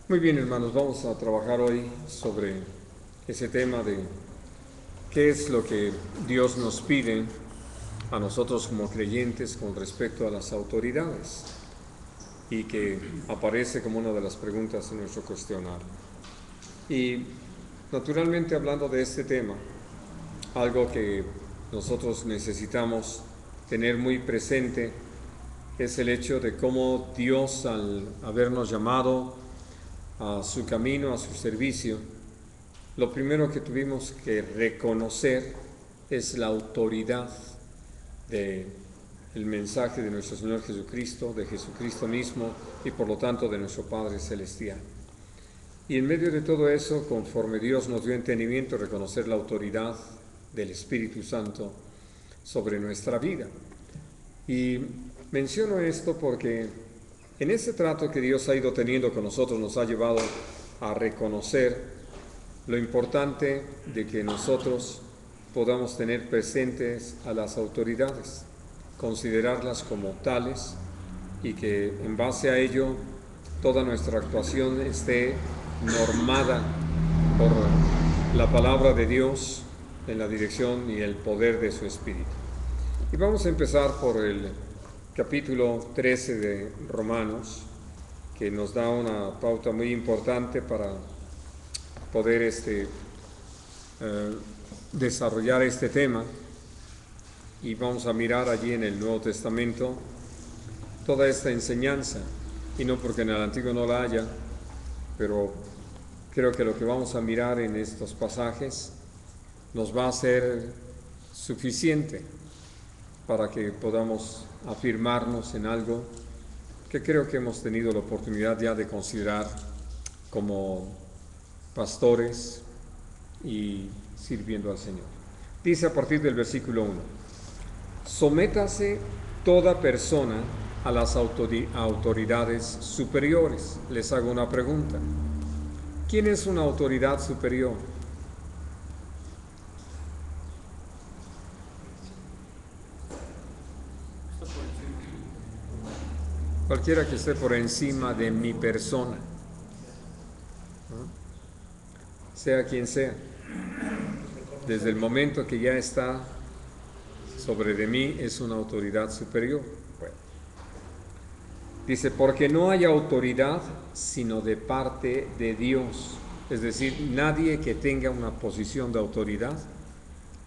Muy bien, hermanos, vamos a trabajar hoy sobre ese tema de qué es lo que Dios nos pide a nosotros como creyentes con respecto a las autoridades y que aparece como una de las preguntas en nuestro cuestionario. Y naturalmente hablando de este tema, algo que nosotros necesitamos tener muy presente es el hecho de cómo Dios, al habernos llamado a su camino, a su servicio, lo primero que tuvimos que reconocer es la autoridad del mensaje de nuestro Señor Jesucristo, de Jesucristo mismo y por lo tanto de nuestro Padre Celestial. Y en medio de todo eso, conforme Dios nos dio entendimiento, reconocer la autoridad del Espíritu Santo sobre nuestra vida. Y menciono esto porque en ese trato que Dios ha ido teniendo con nosotros nos ha llevado a reconocer lo importante de que nosotros podamos tener presentes a las autoridades, considerarlas como tales y que en base a ello toda nuestra actuación esté normada por la palabra de Dios en la dirección y el poder de su Espíritu. Y vamos a empezar por el capítulo 13 de Romanos, que nos da una pauta muy importante para poder desarrollar este tema. Y vamos a mirar allí en el Nuevo Testamento toda esta enseñanza, y no porque en el Antiguo no la haya, pero creo que lo que vamos a mirar en estos pasajes nos va a ser suficiente para que podamos afirmarnos en algo que creo que hemos tenido la oportunidad ya de considerar como pastores y sirviendo al Señor. Dice a partir del versículo 1: sométase toda persona a las autoridades superiores. Les hago una pregunta: ¿quién es una autoridad superior? Cualquiera que esté por encima de mi persona, ¿no? Sea quien sea, desde el momento que ya está sobre de mí es una autoridad superior. Bueno, dice, porque no hay autoridad sino de parte de Dios. Es decir, nadie que tenga una posición de autoridad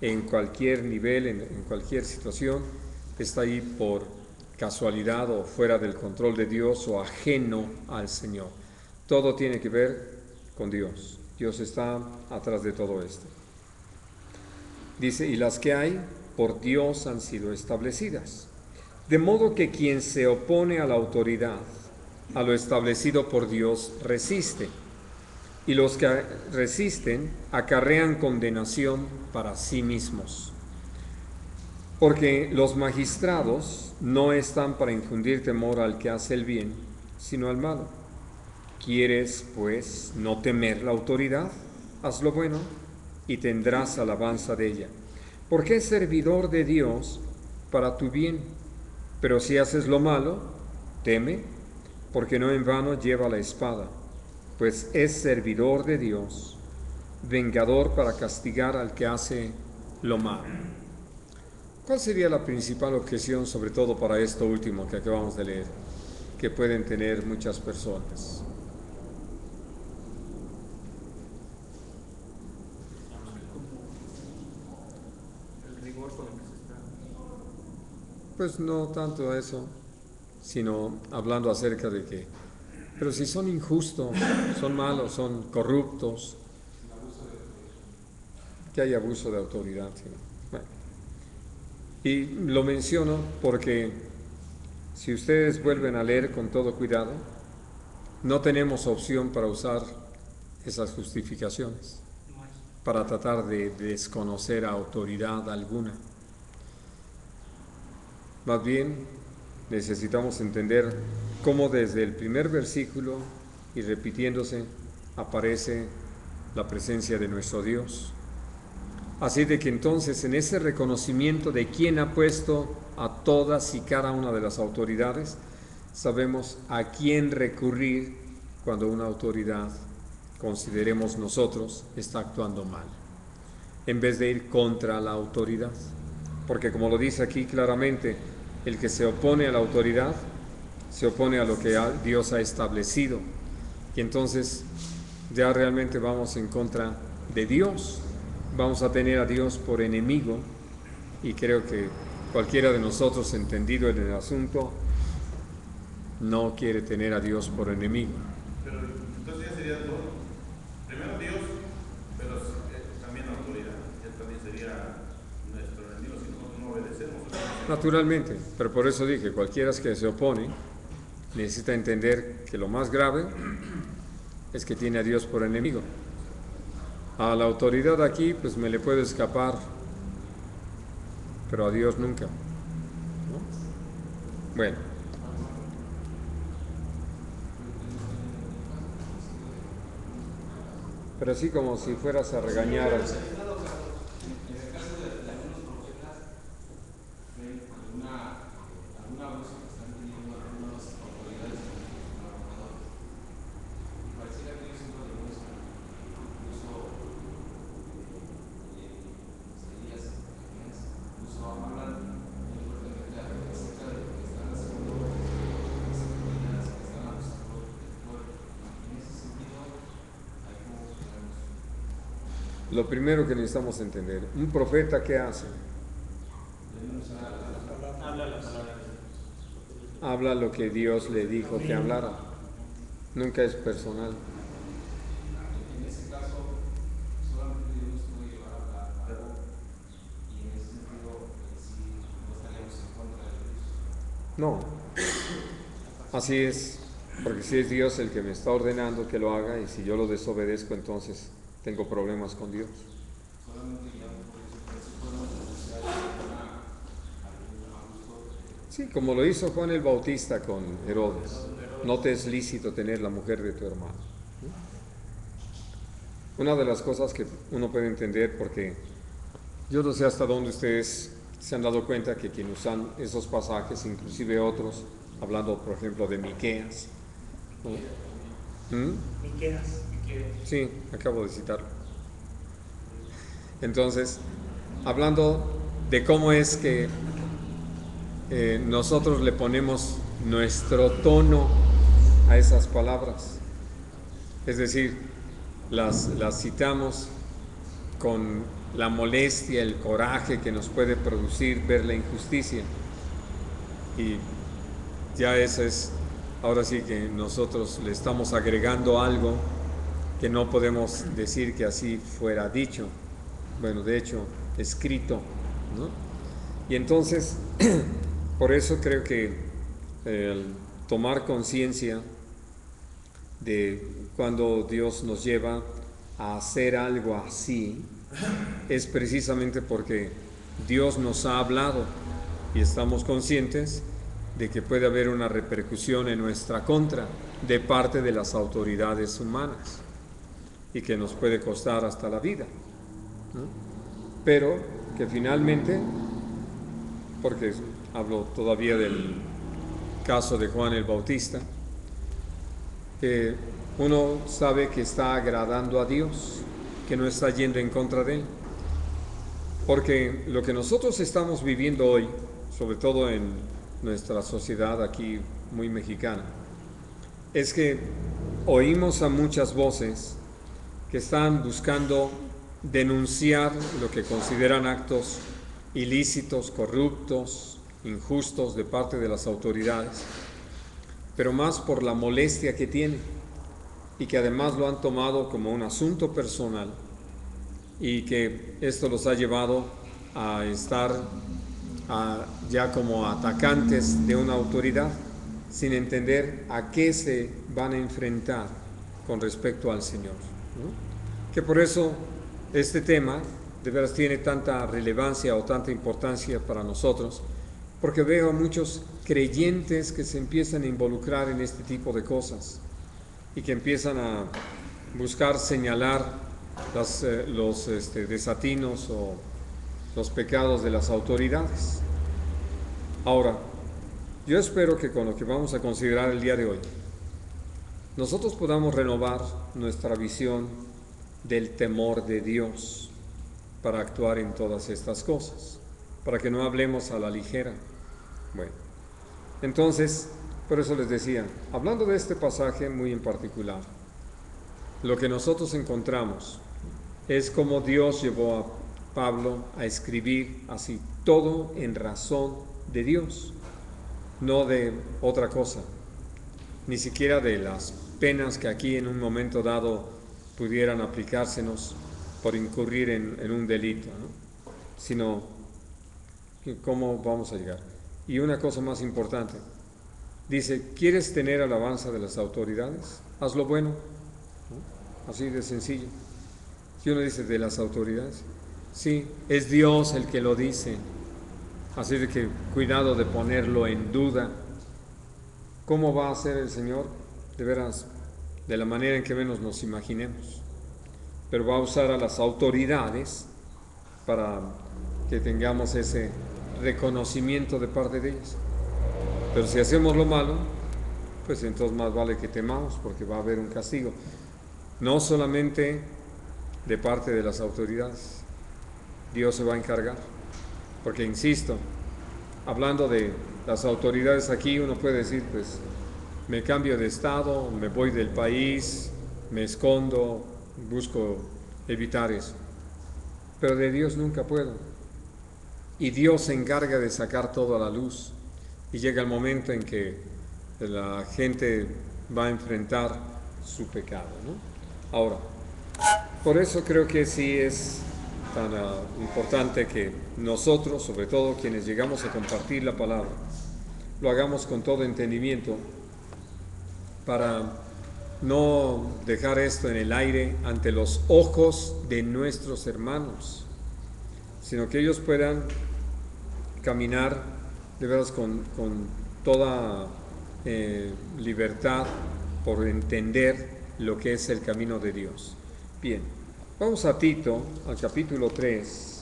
en cualquier nivel, en cualquier situación, está ahí por casualidad o fuera del control de Dios o ajeno al Señor. Todo tiene que ver con Dios. Dios está atrás de todo esto. Dice, y las que hay por Dios han sido establecidas. De modo que quien se opone a la autoridad, a lo establecido por Dios, resiste. Y los que resisten acarrean condenación para sí mismos. Porque los magistrados no están para infundir temor al que hace el bien, sino al malo. ¿Quieres, pues, no temer la autoridad? Haz lo bueno y tendrás alabanza de ella, porque es servidor de Dios para tu bien. Pero si haces lo malo, teme, porque no en vano lleva la espada, pues es servidor de Dios, vengador para castigar al que hace lo malo. ¿Cuál sería la principal objeción, sobre todo para esto último que acabamos de leer, que pueden tener muchas personas? El rigor con el que se está. Pues no tanto eso, sino hablando acerca de que, pero si son injustos, son malos, son corruptos, que hay abuso de autoridad. ¿Sí? Bueno, y lo menciono porque si ustedes vuelven a leer con todo cuidado, no tenemos opción para usar esas justificaciones, para tratar de desconocer a autoridad alguna. Más bien, necesitamos entender cómo desde el primer versículo y repitiéndose aparece la presencia de nuestro Dios. Así de que entonces en ese reconocimiento de quién ha puesto a todas y cada una de las autoridades, sabemos a quién recurrir cuando una autoridad, consideremos nosotros, está actuando mal, en vez de ir contra la autoridad. Porque como lo dice aquí claramente, el que se opone a la autoridad, se opone a lo que Dios ha establecido. Y entonces ya realmente vamos en contra de Dios, vamos a tener a Dios por enemigo, y creo que cualquiera de nosotros entendido en el asunto no quiere tener a Dios por enemigo. Pero entonces ya sería todo. Primero Dios, pero también la autoridad. Él también sería nuestro enemigo si nosotros no obedecemos. Naturalmente, pero por eso dije, cualquiera que se opone necesita entender que lo más grave es que tiene a Dios por enemigo. A la autoridad aquí pues me le puede escapar, pero a Dios nunca, ¿no? Bueno, pero así como si fueras a regañar a... Lo primero que necesitamos entender, un profeta, ¿qué hace? Habla lo que Dios le dijo que hablara. Nunca es personal. En ese caso, solamente Dios puede llevar a cabo, y en ese sentido, sí, no estaríamos en contra de Dios. No, así es, porque si es Dios el que me está ordenando que lo haga, y si yo lo desobedezco, entonces tengo problemas con Dios. Sí, como lo hizo Juan el Bautista con Herodes. No te es lícito tener la mujer de tu hermano. Una de las cosas que uno puede entender, porque yo no sé hasta dónde ustedes se han dado cuenta que quienes usan esos pasajes, inclusive otros, hablando por ejemplo de Miqueas, ¿no? Miqueas. Sí, acabo de citarlo. Entonces, hablando de cómo es que nosotros le ponemos nuestro tono a esas palabras, es decir, las citamos con la molestia, el coraje que nos puede producir ver la injusticia, y ya eso es, ahora sí que nosotros le estamos agregando algo que no podemos decir que así fuera dicho, bueno, de hecho, escrito, ¿no? Y entonces, por eso creo que el tomar conciencia de cuando Dios nos lleva a hacer algo así, es precisamente porque Dios nos ha hablado y estamos conscientes de que puede haber una repercusión en nuestra contra de parte de las autoridades humanas, y que nos puede costar hasta la vida, ¿no? Pero que finalmente, porque hablo todavía del caso de Juan el Bautista, uno sabe que está agradando a Dios, que no está yendo en contra de Él, porque lo que nosotros estamos viviendo hoy, sobre todo en nuestra sociedad aquí muy mexicana, es que oímos a muchas voces que están buscando denunciar lo que consideran actos ilícitos, corruptos, injustos de parte de las autoridades, pero más por la molestia que tiene, y que además lo han tomado como un asunto personal, y que esto los ha llevado a estar ya como atacantes de una autoridad, sin entender a qué se van a enfrentar con respecto al Señor, ¿no? Que por eso este tema de veras tiene tanta relevancia o tanta importancia para nosotros, porque veo a muchos creyentes que se empiezan a involucrar en este tipo de cosas y que empiezan a buscar señalar los desatinos o los pecados de las autoridades. Ahora, yo espero que con lo que vamos a considerar el día de hoy, nosotros podamos renovar nuestra visión del temor de Dios para actuar en todas estas cosas, para que no hablemos a la ligera. Bueno, entonces, por eso les decía, hablando de este pasaje muy en particular, lo que nosotros encontramos es como Dios llevó a Pablo a escribir así, todo en razón de Dios, no de otra cosa, ni siquiera de las penas que aquí en un momento dado pudieran aplicársenos por incurrir en un delito, ¿no? Sino cómo vamos a llegar. Y una cosa más importante, dice, ¿quieres tener alabanza de las autoridades? Haz lo bueno, ¿no? Así de sencillo. Y uno dice, ¿de las autoridades? Sí, es Dios el que lo dice, así de que cuidado de ponerlo en duda. ¿Cómo va a ser el Señor? De veras, de la manera en que menos nos imaginemos. Pero va a usar a las autoridades para que tengamos ese reconocimiento de parte de ellas. Pero si hacemos lo malo, pues entonces más vale que temamos, porque va a haber un castigo. No solamente de parte de las autoridades, Dios se va a encargar, porque insisto, hablando de las autoridades aquí, uno puede decir, pues, me cambio de estado, me voy del país, me escondo, busco evitar eso. Pero de Dios nunca puedo. Y Dios se encarga de sacar todo a la luz. Y llega el momento en que la gente va a enfrentar su pecado, ¿no? Ahora, por eso creo que sí es tan importante que nosotros, sobre todo quienes llegamos a compartir la palabra, lo hagamos con todo entendimiento para no dejar esto en el aire ante los ojos de nuestros hermanos, sino que ellos puedan caminar de veras con toda libertad por entender lo que es el camino de Dios. Bien, vamos a Tito, al capítulo 3.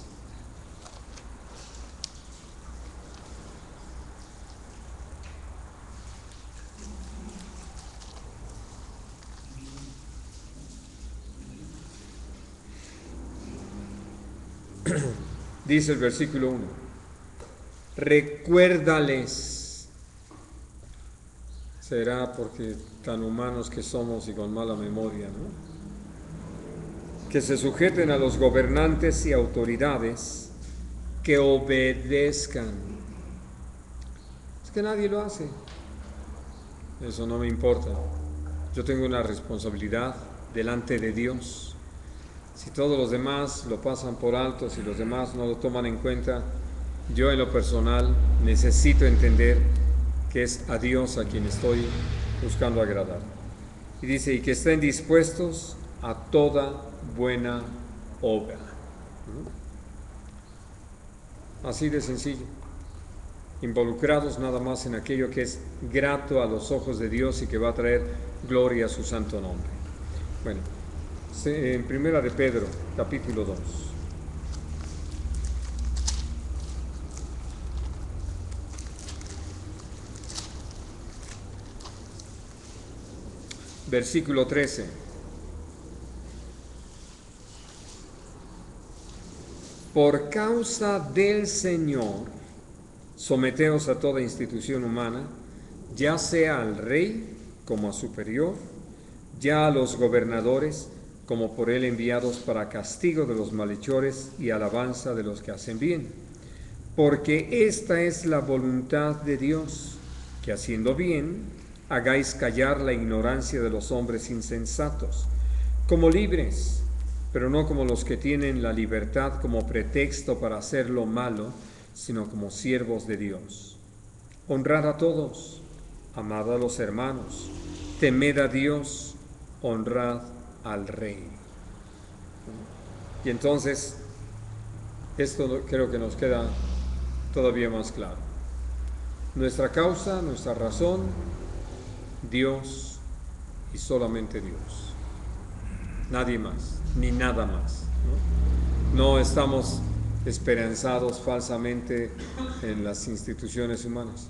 Dice el versículo 1, recuérdales, será porque tan humanos que somos y con mala memoria, ¿no? Que se sujeten a los gobernantes y autoridades, que obedezcan. Es que nadie lo hace. Eso no me importa. Yo tengo una responsabilidad delante de Dios. Si todos los demás lo pasan por alto, si los demás no lo toman en cuenta, yo en lo personal necesito entender que es a Dios a quien estoy buscando agradar. Y dice, y que estén dispuestos a toda buena obra. Así de sencillo. Involucrados nada más en aquello que es grato a los ojos de Dios y que va a traer gloria a su santo nombre. Bueno, en Primera de Pedro, capítulo 2. Versículo 13. Por causa del Señor, someteos a toda institución humana, ya sea al rey como a superior, ya a los gobernadores como por él enviados para castigo de los malhechores y alabanza de los que hacen bien. Porque esta es la voluntad de Dios, que haciendo bien, hagáis callar la ignorancia de los hombres insensatos, como libres, pero no como los que tienen la libertad como pretexto para hacer lo malo, sino como siervos de Dios. Honrad a todos, amad a los hermanos, temed a Dios, honrad al rey. Y entonces, esto creo que nos queda todavía más claro. Nuestra causa, nuestra razón, Dios y solamente Dios. Nadie más, ni nada más. No estamos esperanzados falsamente en las instituciones humanas,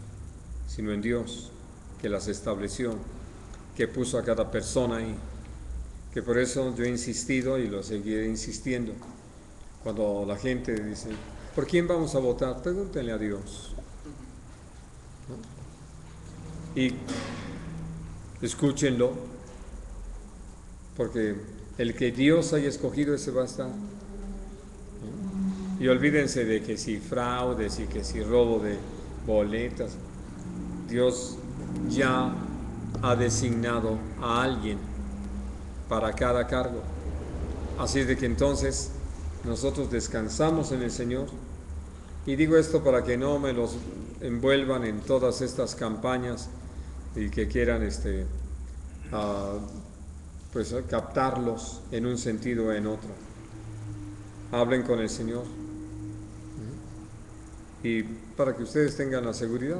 sino en Dios, que las estableció, que puso a cada persona ahí. Que por eso yo he insistido y lo seguiré insistiendo. Cuando la gente dice, ¿por quién vamos a votar? Pregúntenle a Dios, ¿no? Y escúchenlo, porque el que Dios haya escogido, ese va a estar, ¿no? Y olvídense de que si fraudes y que si robo de boletas. Dios ya ha designado a alguien para cada cargo. Así de que entonces nosotros descansamos en el Señor. Y digo esto para que no me los envuelvan en todas estas campañas y que quieran pues captarlos en un sentido o en otro. Hablen con el Señor. Y para que ustedes tengan la seguridad.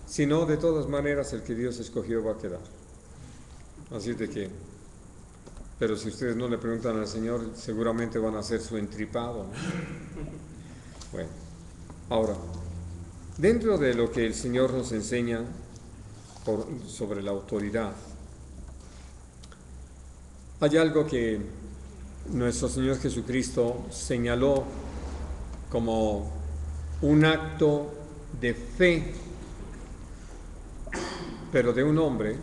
Si no, de todas maneras, el que Dios escogió va a quedar. Así de que, pero si ustedes no le preguntan al Señor, seguramente van a hacer su entripado, ¿no? Bueno, ahora, dentro de lo que el Señor nos enseña sobre la autoridad, hay algo que nuestro Señor Jesucristo señaló como un acto de fe, pero de un hombre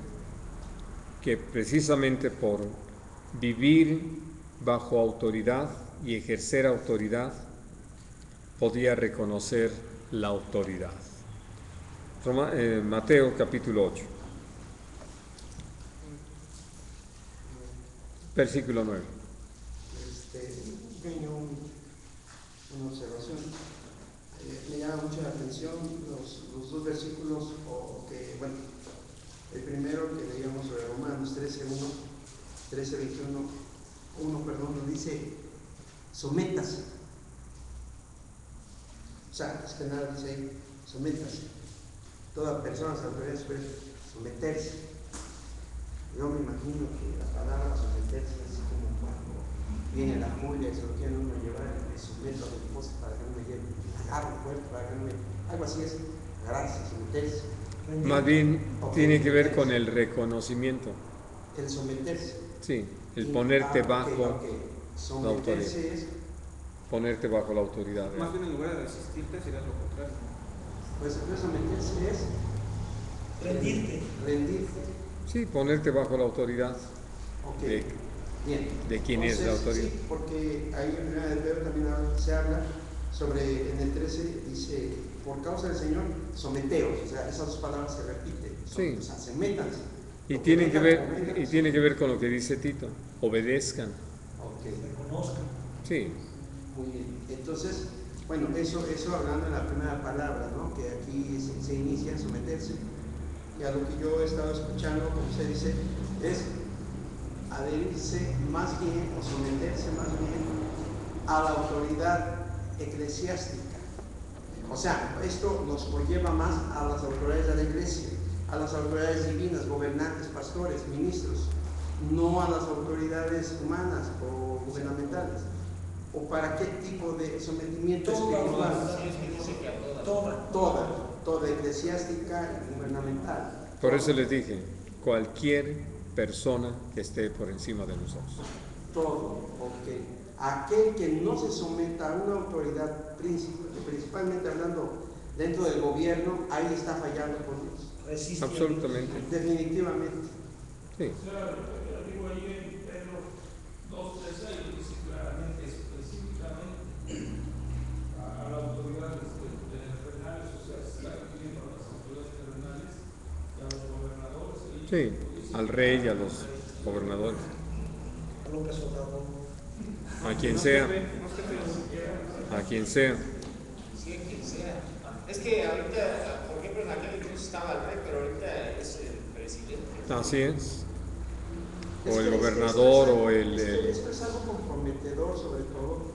que precisamente por vivir bajo autoridad y ejercer autoridad podía reconocer la autoridad. Mateo capítulo 8, versículo 9. Una observación. Me llama mucho la atención los dos versículos, el primero que leíamos sobre Romanos 13:21, nos dice, sométase. O sea, es que nada dice ahí, sométase. Toda persona se autoridad superior, someterse. Yo me imagino que la palabra someterse es como cuando viene la Julia y se lo quieren uno llevar, me someto a mi esposa para que no me lleve, agarro fuerte para que no me... Algo así es, agarrarse, someterse. Más bien tiene que ver con el reconocimiento. El someterse. Sí, el ponerte bajo la autoridad. Es, ponerte bajo la autoridad. Más bien en lugar de resistirte sería lo contrario. Pues someterse es rendirte. Sí, ponerte bajo la autoridad. Okay. De quién es la autoridad. Sí, porque ahí en el Pedro también se habla sobre, en el 13 dice, por causa del Señor, someteos. O sea, esas dos palabras se repiten. Sí. O sea, sométanse. Y tiene que ver con lo que dice Tito, obedezcan. Reconozcan. Sí. Muy bien. Entonces, bueno, eso hablando de la primera palabra, ¿no? Que aquí se inicia en someterse. Y a lo que yo he estado escuchando, como se dice, es adherirse más bien o someterse más bien a la autoridad eclesiástica. O sea, esto nos conlleva más a las autoridades de la iglesia, a las autoridades divinas, gobernantes, pastores, ministros, no a las autoridades humanas o gubernamentales. ¿O para qué tipo de sometimiento espiritual? Toda eclesiástica y gubernamental. Por eso les dije, cualquier persona que esté por encima de nosotros. Todo, porque aquel que no se someta a una autoridad, principalmente hablando dentro del gobierno, ahí está fallando con Dios. Resiste. Absolutamente. Definitivamente. Sí. Digo ahí en Pedro 2:13 dice claramente, específicamente a la autoridad terrenales, o sea, se está refiriendo a las autoridades terrenales y a los gobernadores. Sí, al rey y a los gobernadores. A quien sea. A quien sea. Sí, a quien sea. Es que ahorita, por ejemplo, en aquel entonces estaba el rey, pero ahorita es el presidente. Así es. O el gobernador o el... Esto es algo comprometedor sobre todo,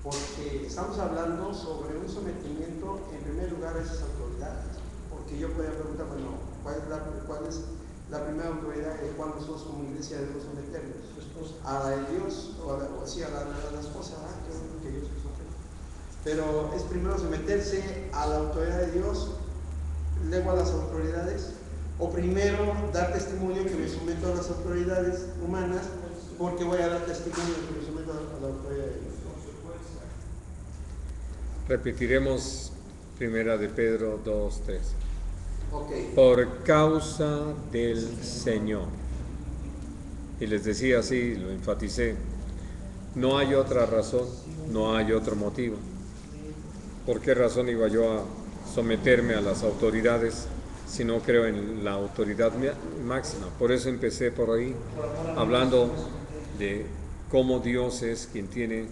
porque estamos hablando sobre un sometimiento en primer lugar a esas autoridades. Porque yo podría preguntar, bueno, ¿cuál es la primera autoridad en la cual nosotros como iglesia debemos someternos? A la de Dios, o a la esposa, que Dios es somete. Pero es primero someterse a la autoridad de Dios, luego a las autoridades, O primero dar testimonio que me someto a las autoridades humanas, porque voy a dar testimonio que me someto a la autoridad de Dios. Repetiremos Primera de Pedro 2:3. Okay. Por causa del Señor. Y les decía así, lo enfaticé, no hay otra razón, no hay otro motivo. ¿Por qué razón iba yo a someterme a las autoridades si no creo en la autoridad máxima? Por eso empecé por ahí, hablando de cómo Dios es quien tiene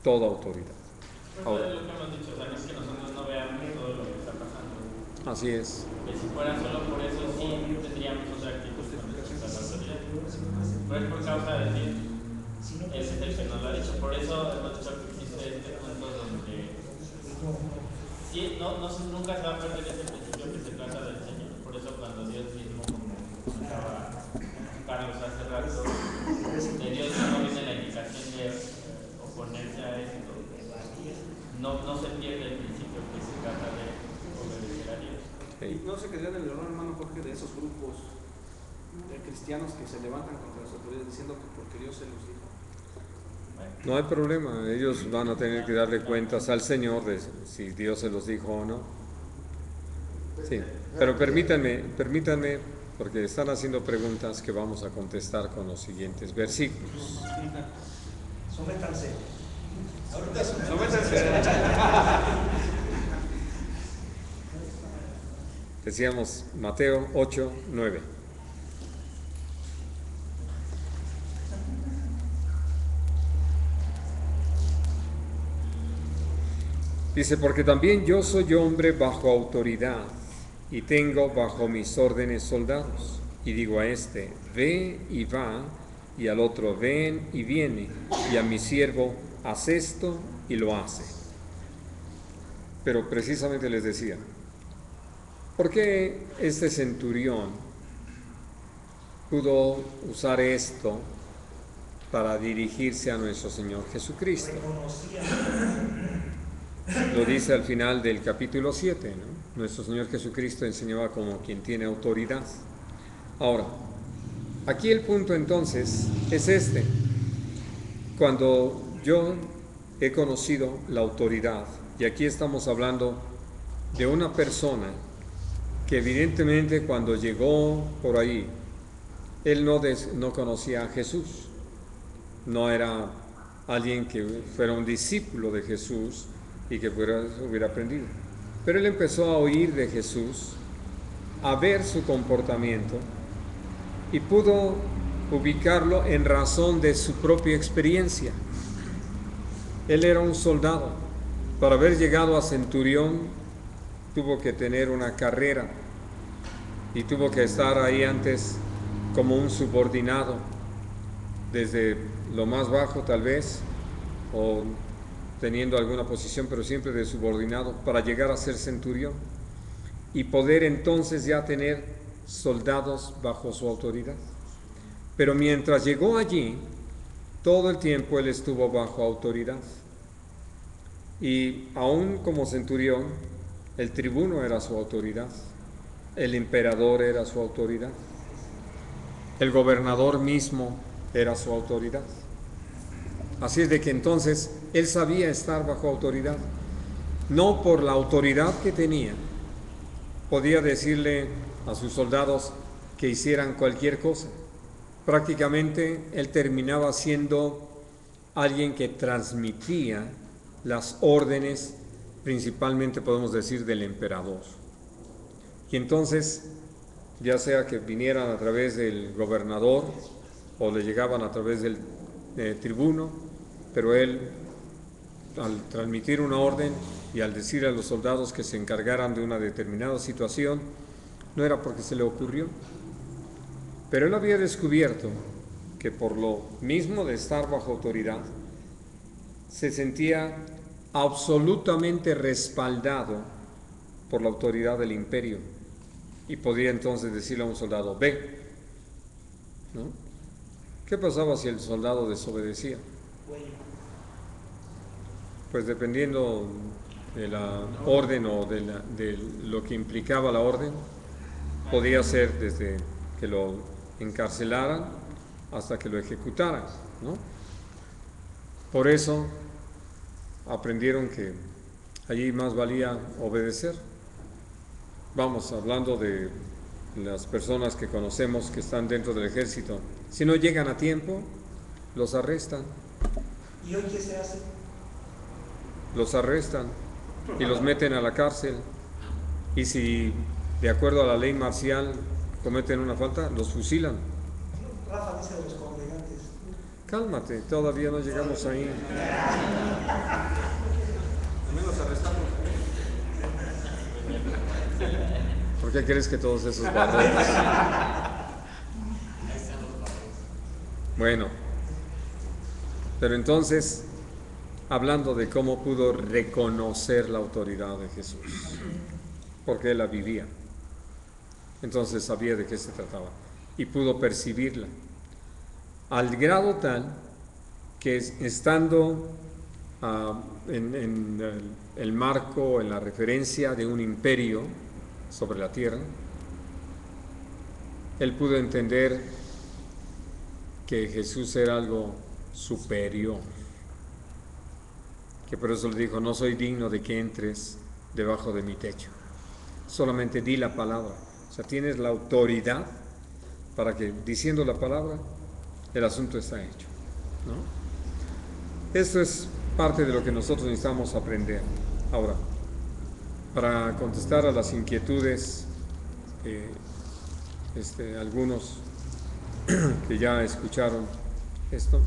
toda autoridad. Ahora, Es lo que hemos dicho, o sea, no es que nosotros no veamos todo lo que está pasando. así es. Que si fuera solo por eso, sí tendríamos otra actitud con respecto a la autoridad. Pero es por causa de Dios. Ese es el que nos lo ha dicho. Por eso hemos dicho que existe este punto donde sí, nunca se va a perder ese principio que se trata del Señor. Por eso cuando Dios mismo, como comentaba Carlos hace rato, de Dios no viene la indicación de oponerse a esto. No se pierde el principio que se trata de obedecer a Dios. Sí. No se quedaría en el error, hermano Jorge, de esos grupos de cristianos que se levantan contra las autoridades diciendo que porque Dios se los dijo. No hay problema, ellos van a tener que darle cuentas al Señor de si Dios se los dijo o no. Sí, pero permítanme, porque están haciendo preguntas que vamos a contestar con los siguientes versículos. Sométanse. Decíamos Mateo 8:9. Dice, porque también yo soy hombre bajo autoridad y tengo bajo mis órdenes soldados. Y digo a este, ve y va, y al otro, ven y viene, y a mi siervo, haz esto y lo hace. Pero precisamente les decía, ¿por qué este centurión pudo usar esto para dirigirse a nuestro Señor Jesucristo? Lo dice al final del capítulo 7, ¿no? Nuestro Señor Jesucristo enseñaba como quien tiene autoridad. Ahora, aquí el punto entonces es este. Cuando yo he conocido la autoridad, y aquí estamos hablando de una persona que evidentemente cuando llegó por ahí, él no conocía a Jesús, no era alguien que fuera un discípulo de Jesús y que hubiera aprendido. Pero él empezó a oír de Jesús, a ver su comportamiento y pudo ubicarlo en razón de su propia experiencia. Él era un soldado. Para haber llegado a centurión tuvo que tener una carrera y tuvo que estar ahí antes como un subordinado, desde lo más bajo tal vez, o teniendo alguna posición, pero siempre de subordinado, para llegar a ser centurión y poder entonces ya tener soldados bajo su autoridad. Pero mientras llegó allí, todo el tiempo él estuvo bajo autoridad. Y aún como centurión, el tribuno era su autoridad, el emperador era su autoridad, el gobernador mismo era su autoridad. Así es de que entonces él sabía estar bajo autoridad, no por la autoridad que tenía. Podía decirle a sus soldados que hicieran cualquier cosa. Prácticamente él terminaba siendo alguien que transmitía las órdenes, principalmente podemos decir del emperador. Y entonces, ya sea que vinieran a través del gobernador o le llegaban a través del tribuno, pero él, al transmitir una orden y al decir a los soldados que se encargaran de una determinada situación, no era porque se le ocurrió, pero él había descubierto que por lo mismo de estar bajo autoridad, se sentía absolutamente respaldado por la autoridad del imperio y podía entonces decirle a un soldado, ve, ¿no? ¿Qué pasaba si el soldado desobedecía? Pues dependiendo de la orden o de lo que implicaba la orden, podía ser desde que lo encarcelaran hasta que lo ejecutaran, ¿no? Por eso aprendieron que allí más valía obedecer. Vamos, hablando de las personas que conocemos que están dentro del ejército, si no llegan a tiempo, los arrestan. ¿Y hoy qué se hace? Los arrestan y los meten a la cárcel. Y si, de acuerdo a la ley marcial, cometen una falta, los fusilan. Rafa dice de los congregantes. Cálmate, todavía no llegamos ahí. También los arrestamos. ¿Por qué crees que todos esos barrotes? Bueno, pero entonces, hablando de cómo pudo reconocer la autoridad de Jesús, porque él la vivía, entonces sabía de qué se trataba y pudo percibirla, al grado tal que estando en el marco, en la referencia de un imperio sobre la tierra, él pudo entender que Jesús era algo superior, que por eso le dijo: no soy digno de que entres debajo de mi techo, solamente di la palabra. O sea, tienes la autoridad para que, diciendo la palabra, el asunto está hecho, ¿no? Esto es parte de lo que nosotros necesitamos aprender. Ahora, para contestar a las inquietudes, algunos que ya escucharon esto,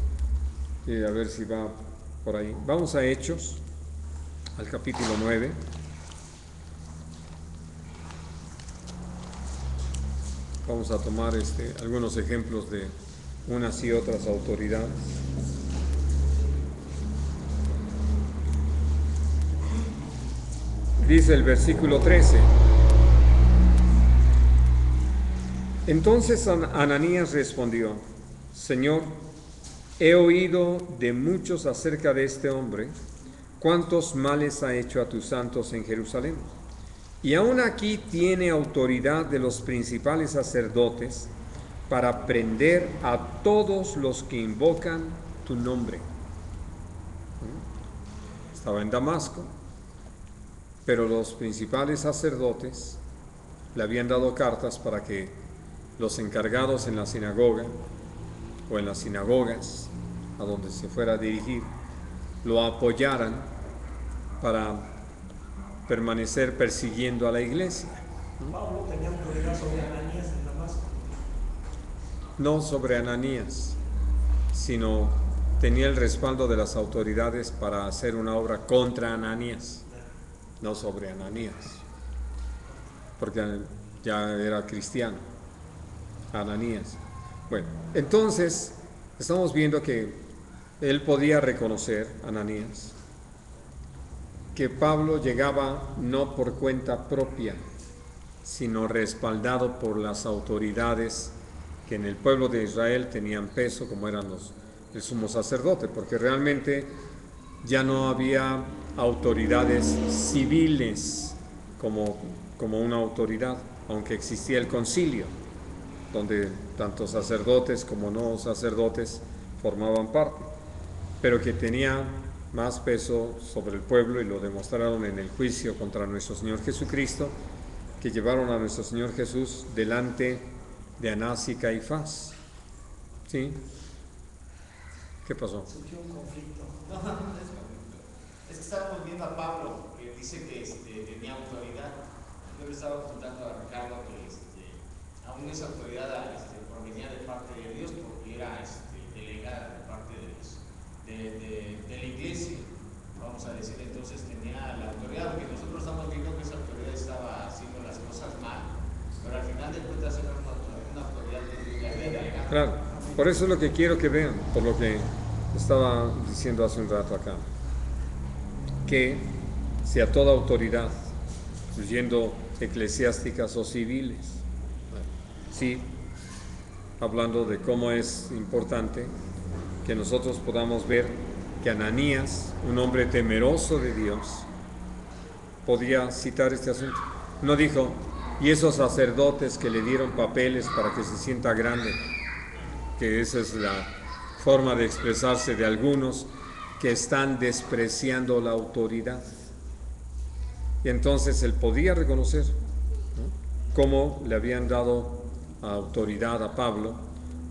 y a ver si va por ahí. Vamos a Hechos, al capítulo 9. Vamos a tomar algunos ejemplos de unas y otras autoridades. Dice el versículo 13: entonces Ananías respondió: Señor, he oído de muchos acerca de este hombre, cuántos males ha hecho a tus santos en Jerusalén. Y aún aquí tiene autoridad de los principales sacerdotes para prender a todos los que invocan tu nombre. Estaba en Damasco, pero los principales sacerdotes le habían dado cartas para que los encargados en la sinagoga o en las sinagogas a donde se fuera a dirigir lo apoyaran para permanecer persiguiendo a la iglesia. Pablo tenía autoridad sobre Ananías en Damasco. No sobre Ananías, sino tenía el respaldo de las autoridades para hacer una obra contra Ananías, no sobre Ananías, porque ya era cristiano, Ananías. Bueno, entonces estamos viendo que él podía reconocer, Ananías, que Pablo llegaba no por cuenta propia, sino respaldado por las autoridades que en el pueblo de Israel tenían peso, como eran el sumo sacerdote, porque realmente ya no había autoridades civiles como una autoridad, aunque existía el concilio, donde tanto sacerdotes como no sacerdotes formaban parte, pero que tenía más peso sobre el pueblo, y lo demostraron en el juicio contra nuestro Señor Jesucristo, que llevaron a nuestro Señor Jesús delante de Anás y Caifás. ¿Sí? ¿Qué pasó? Surgió un conflicto. No, es que estábamos viendo a Pablo, que dice que tenía autoridad. Yo le estaba contando a Ricardo que aún esa autoridad provenía de parte de Dios, porque era delegada de parte de la iglesia, vamos a decir. Entonces tenía la autoridad, porque nosotros estamos viendo que esa autoridad estaba haciendo las cosas mal, pero al final de cuentas era una autoridad delegada. Claro, por eso es lo que quiero que vean, por lo que estaba diciendo hace un rato acá, que si a toda autoridad, incluyendo eclesiásticas o civiles, sí, hablando de cómo es importante que nosotros podamos ver que Ananías, un hombre temeroso de Dios, podía citar este asunto. No dijo: Y esos sacerdotes que le dieron papeles para que se sienta grande, que esa es la forma de expresarse de algunos que están despreciando la autoridad. Y entonces él podía reconocer, ¿no?, cómo le habían dado autoridad a Pablo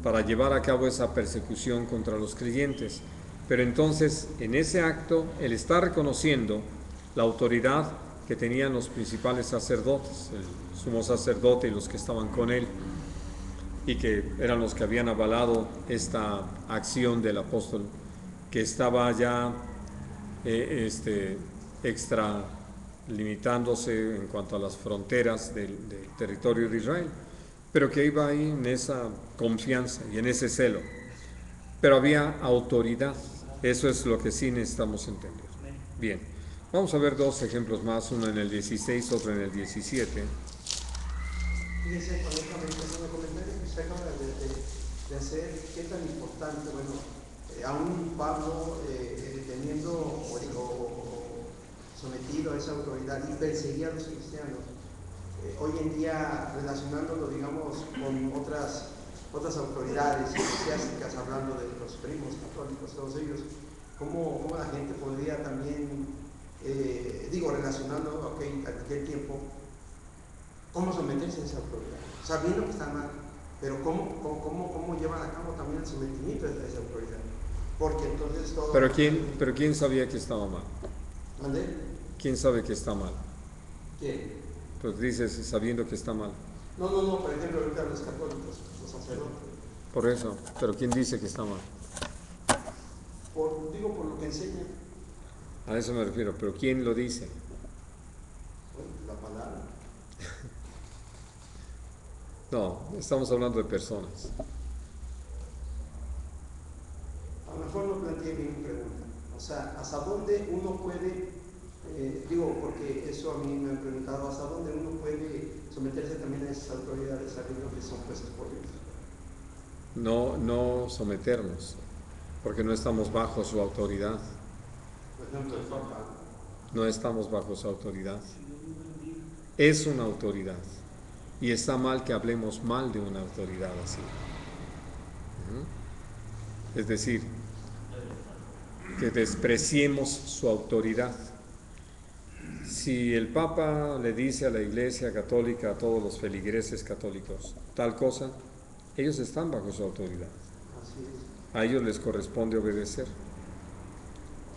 para llevar a cabo esa persecución contra los creyentes. Pero entonces, en ese acto, él está reconociendo la autoridad que tenían los principales sacerdotes, el sumo sacerdote y los que estaban con él, y que eran los que habían avalado esta acción del apóstol, que estaba ya extralimitándose en cuanto a las fronteras del territorio de Israel, pero que iba ahí en esa confianza y en ese celo. Pero había autoridad. Eso es lo que sí necesitamos entender. Bien, vamos a ver dos ejemplos más, uno en el 16, otro en el 17. Fíjense, correctamente, es un comentario que usted acaba de hacer, qué tan importante, bueno, aún Pablo teniendo o sometido a esa autoridad y perseguía a los cristianos, hoy en día relacionándolo, digamos, con otras autoridades eclesiásticas, hablando de los primos católicos, todos ellos, cómo la gente podría también, relacionando, en aquel tiempo, cómo someterse a esa autoridad, sabiendo que está mal, pero cómo llevan a cabo también el sometimiento a esa autoridad, porque entonces todo... Pero ¿quién sabía que estaba mal? ¿Dónde? ¿Quién sabe que está mal? ¿Quién? Pues dices sabiendo que está mal. No, por ejemplo, ahorita los católicos, los sacerdotes. Por eso, pero ¿quién dice que está mal? Por lo que enseñan. A eso me refiero, pero ¿quién lo dice? Bueno, la palabra. No, estamos hablando de personas. A lo mejor no planteé bien mi pregunta. O sea, ¿hasta dónde uno puede, porque eso a mí me han preguntado, ¿hasta dónde uno puede someterse también a esas autoridades sabiendo que son puestas por Dios? No someternos, porque no estamos bajo su autoridad. Por ejemplo, el Papa. No estamos bajo su autoridad. Es una autoridad. Y está mal que hablemos mal de una autoridad así. Es decir, que despreciemos su autoridad. Si el Papa le dice a la Iglesia Católica, a todos los feligreses católicos, tal cosa, ellos están bajo su autoridad. A ellos les corresponde obedecer,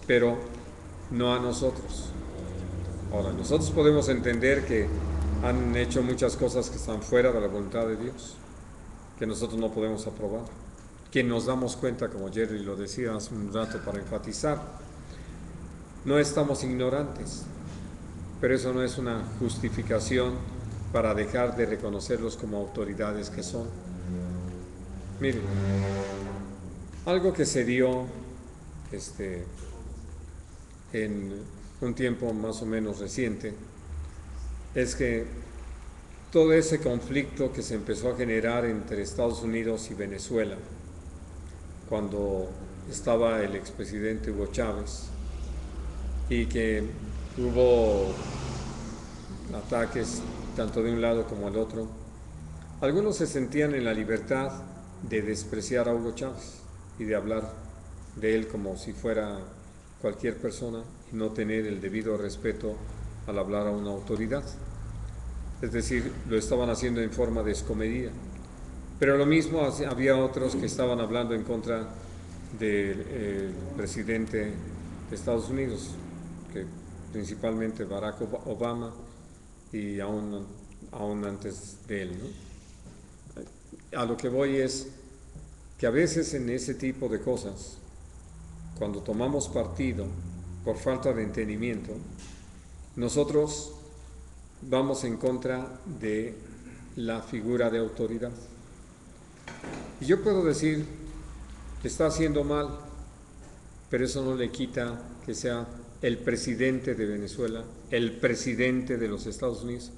pero no a nosotros. Ahora, nosotros podemos entender que han hecho muchas cosas que están fuera de la voluntad de Dios, que nosotros no podemos aprobar, que nos damos cuenta, como Jerry lo decía hace un rato para enfatizar, no estamos ignorantes, pero eso no es una justificación para dejar de reconocerlos como autoridades que son. Miren, algo que se dio en un tiempo más o menos reciente es que todo ese conflicto que se empezó a generar entre Estados Unidos y Venezuela cuando estaba el expresidente Hugo Chávez y que hubo ataques tanto de un lado como del otro, algunos se sentían en la libertad de despreciar a Hugo Chávez y de hablar de él como si fuera cualquier persona y no tener el debido respeto al hablar a una autoridad. Es decir, lo estaban haciendo en forma descomedida. Pero lo mismo había otros que estaban hablando en contra del presidente de Estados Unidos, que principalmente Barack Obama y aún antes de él, ¿no? A lo que voy es que a veces en ese tipo de cosas, cuando tomamos partido por falta de entendimiento, nosotros vamos en contra de la figura de autoridad. Y yo puedo decir que está haciendo mal, pero eso no le quita que sea el presidente de Venezuela, el presidente de los Estados Unidos,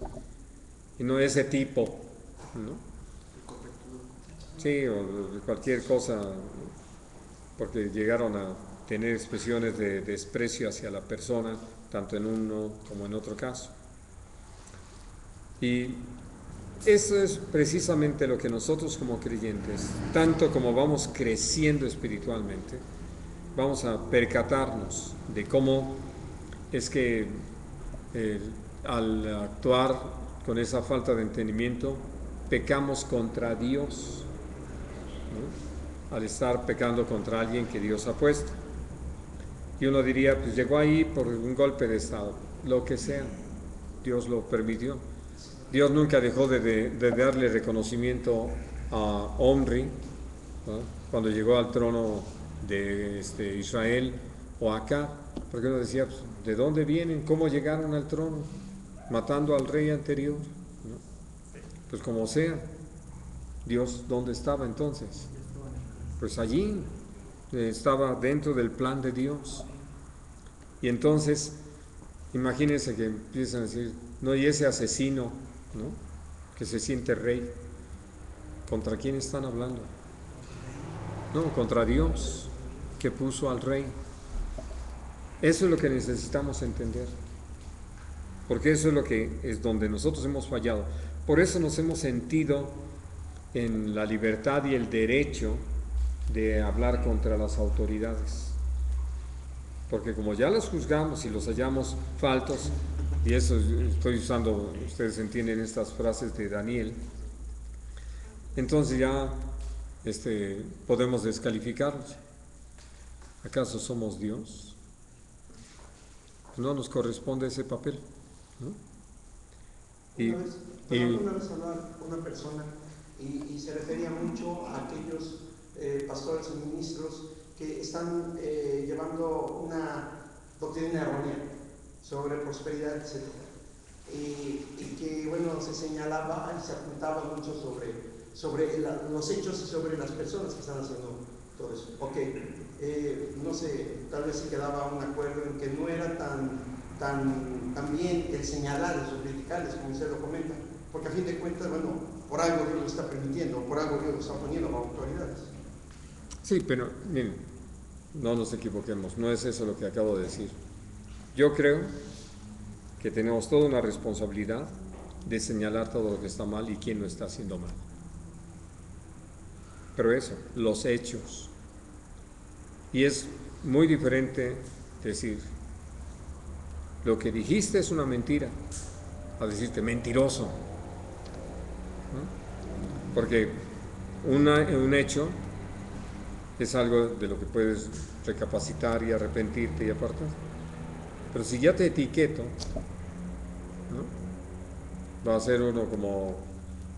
y no ese tipo, ¿no? Sí, o cualquier cosa, porque llegaron a tener expresiones de desprecio hacia la persona, tanto en uno como en otro caso. Y Eso es precisamente lo que nosotros como creyentes, tanto como vamos creciendo espiritualmente, vamos a percatarnos de cómo es que al actuar con esa falta de entendimiento, pecamos contra Dios, ¿no? Al estar pecando contra alguien que Dios ha puesto. Y uno diría, pues llegó ahí por un golpe de estado, lo que sea, Dios lo permitió. Dios nunca dejó de darle reconocimiento a Omri, ¿no? Cuando llegó al trono de Israel, o acá, porque uno decía, pues, ¿de dónde vienen? ¿Cómo llegaron al trono? Matando al rey anterior, ¿no? Pues como sea, Dios, ¿dónde estaba entonces? Pues allí, estaba dentro del plan de Dios. Y entonces, imagínense que empiezan a decir, no, y ese asesino, ¿no? Que se siente rey, ¿contra quién están hablando? No, contra Dios, que puso al rey. Eso es lo que necesitamos entender, porque eso es lo que es donde nosotros hemos fallado. Por eso nos hemos sentido en la libertad y el derecho de hablar contra las autoridades, porque como ya las juzgamos y los hallamos faltos, y eso estoy usando, ustedes entienden estas frases de Daniel, entonces ya podemos descalificarlos. ¿Acaso somos Dios? No nos corresponde ese papel, ¿no? Una vez hablaba una persona y se refería mucho a aquellos pastores y ministros que están llevando una doctrina errónea sobre prosperidad, etc. Y que, bueno, se señalaba y se apuntaba mucho sobre los hechos y sobre las personas que están haciendo todo eso. No sé, tal vez se quedaba un acuerdo en que no era tan bien el señalarles o criticarles, como usted lo comenta, porque a fin de cuentas, bueno, por algo Dios lo está permitiendo, por algo Dios lo está poniendo a autoridades. Sí, pero miren, no nos equivoquemos, no es eso lo que acabo de decir. Yo creo que tenemos toda una responsabilidad de señalar todo lo que está mal y quién lo está haciendo mal. Pero eso, los hechos. Y es muy diferente decir, lo que dijiste es una mentira, a decirte mentiroso, ¿no? Porque un hecho es algo de lo que puedes recapacitar y arrepentirte y apartar. Pero si ya te etiqueto, ¿no? Va a ser uno como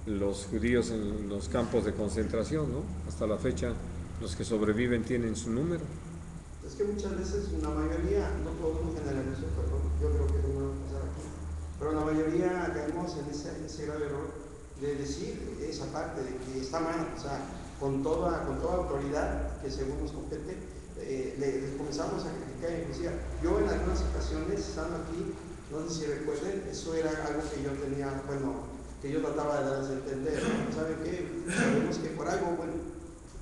los judíos en los campos de concentración, ¿no? Hasta la fecha los que sobreviven tienen su número. Es que muchas veces la mayoría, no podemos generalizar, perdón, yo creo que no va a pasar aquí, pero la mayoría caemos en ese grave error de decir esa parte de que está mal, o sea, con toda autoridad que según nos compete, les comenzamos a criticar y decía, yo en algunas ocasiones, estando aquí, no sé si recuerden, eso era algo que yo tenía, bueno, que yo trataba de darles a entender, ¿no? ¿Saben qué? Sabemos que por algo, bueno,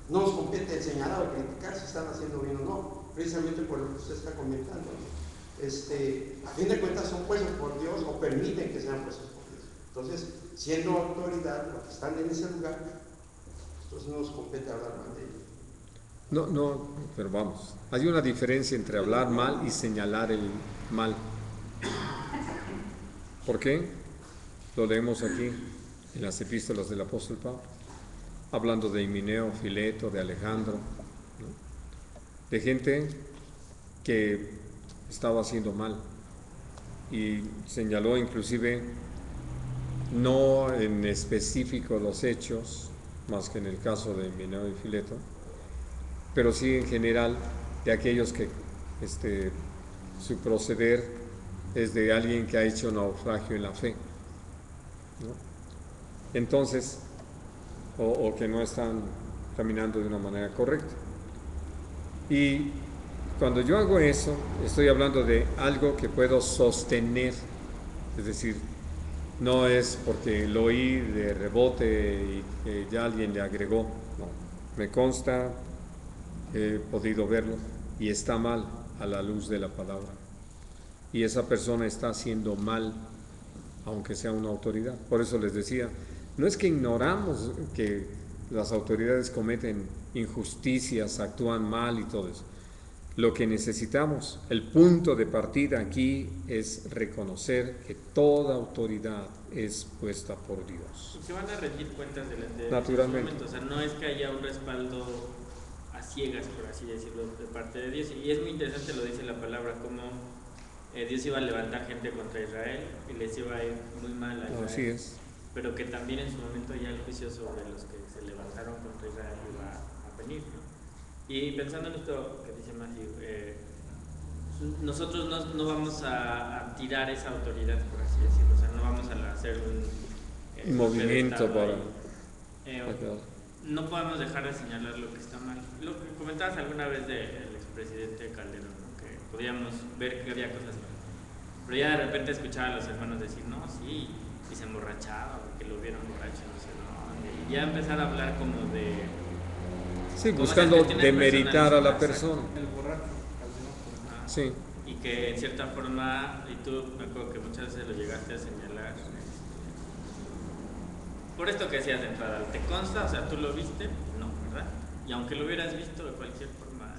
no nos compete el señalar o criticar si están haciendo bien o no, precisamente por lo que usted está comentando, ¿no? A fin de cuentas son puestos por Dios o permiten que sean puestos por Dios. Entonces, siendo autoridad, los que están en ese lugar, entonces no nos compete hablar mal de ellos. No, pero vamos, hay una diferencia entre hablar mal y señalar el mal. ¿Por qué? Lo leemos aquí en las epístolas del apóstol Pablo, hablando de Himeneo, Fileto, de Alejandro, ¿no? De gente que estaba haciendo mal, y señaló inclusive no en específico los hechos, más que en el caso de Himeneo y Fileto, pero sí en general de aquellos que su proceder es de alguien que ha hecho naufragio en la fe, ¿no? Entonces, o que no están caminando de una manera correcta. Y cuando yo hago eso, estoy hablando de algo que puedo sostener, es decir, no es porque lo oí de rebote y que ya alguien le agregó, no, me consta, he podido verlo y está mal a la luz de la palabra. Y esa persona está haciendo mal, aunque sea una autoridad. Por eso les decía, No es que ignoramos que las autoridades cometen injusticias, actúan mal y todo eso. Lo que necesitamos, el punto de partida aquí es reconocer que toda autoridad es puesta por Dios. Y que van a rendir cuentas delante de Naturalmente. Dios. O sea, no es que haya un respaldo a ciegas, por así decirlo, de parte de Dios. Y es muy interesante, lo dice la palabra, como Dios iba a levantar gente contra Israel y les iba a ir muy mal a Israel. Así es. Pero que también en su momento ya el juicio sobre los que se levantaron contra Israel iba a venir, ¿no? Y pensando en esto que dice Matthew, nosotros no vamos a tirar esa autoridad, por así decirlo, o sea, no vamos a hacer un movimiento para... no podemos dejar de señalar lo que está mal. Lo que comentabas alguna vez del expresidente Calderón, ¿no? Que podíamos ver que había cosas mal, pero ya de repente escuchaba a los hermanos decir, no, sí, y se emborrachaba, que lo vieron borracho, no sé, no, y ya empezar a hablar como de... Sí, buscando demeritar a la persona. El borracho, Calderón. Sí. Y que en cierta forma, y tú me acuerdo que muchas veces lo llegaste a señalar, por esto que decías de entrada, ¿te consta? O sea, ¿tú lo viste? No, ¿verdad? Y aunque lo hubieras visto de cualquier forma,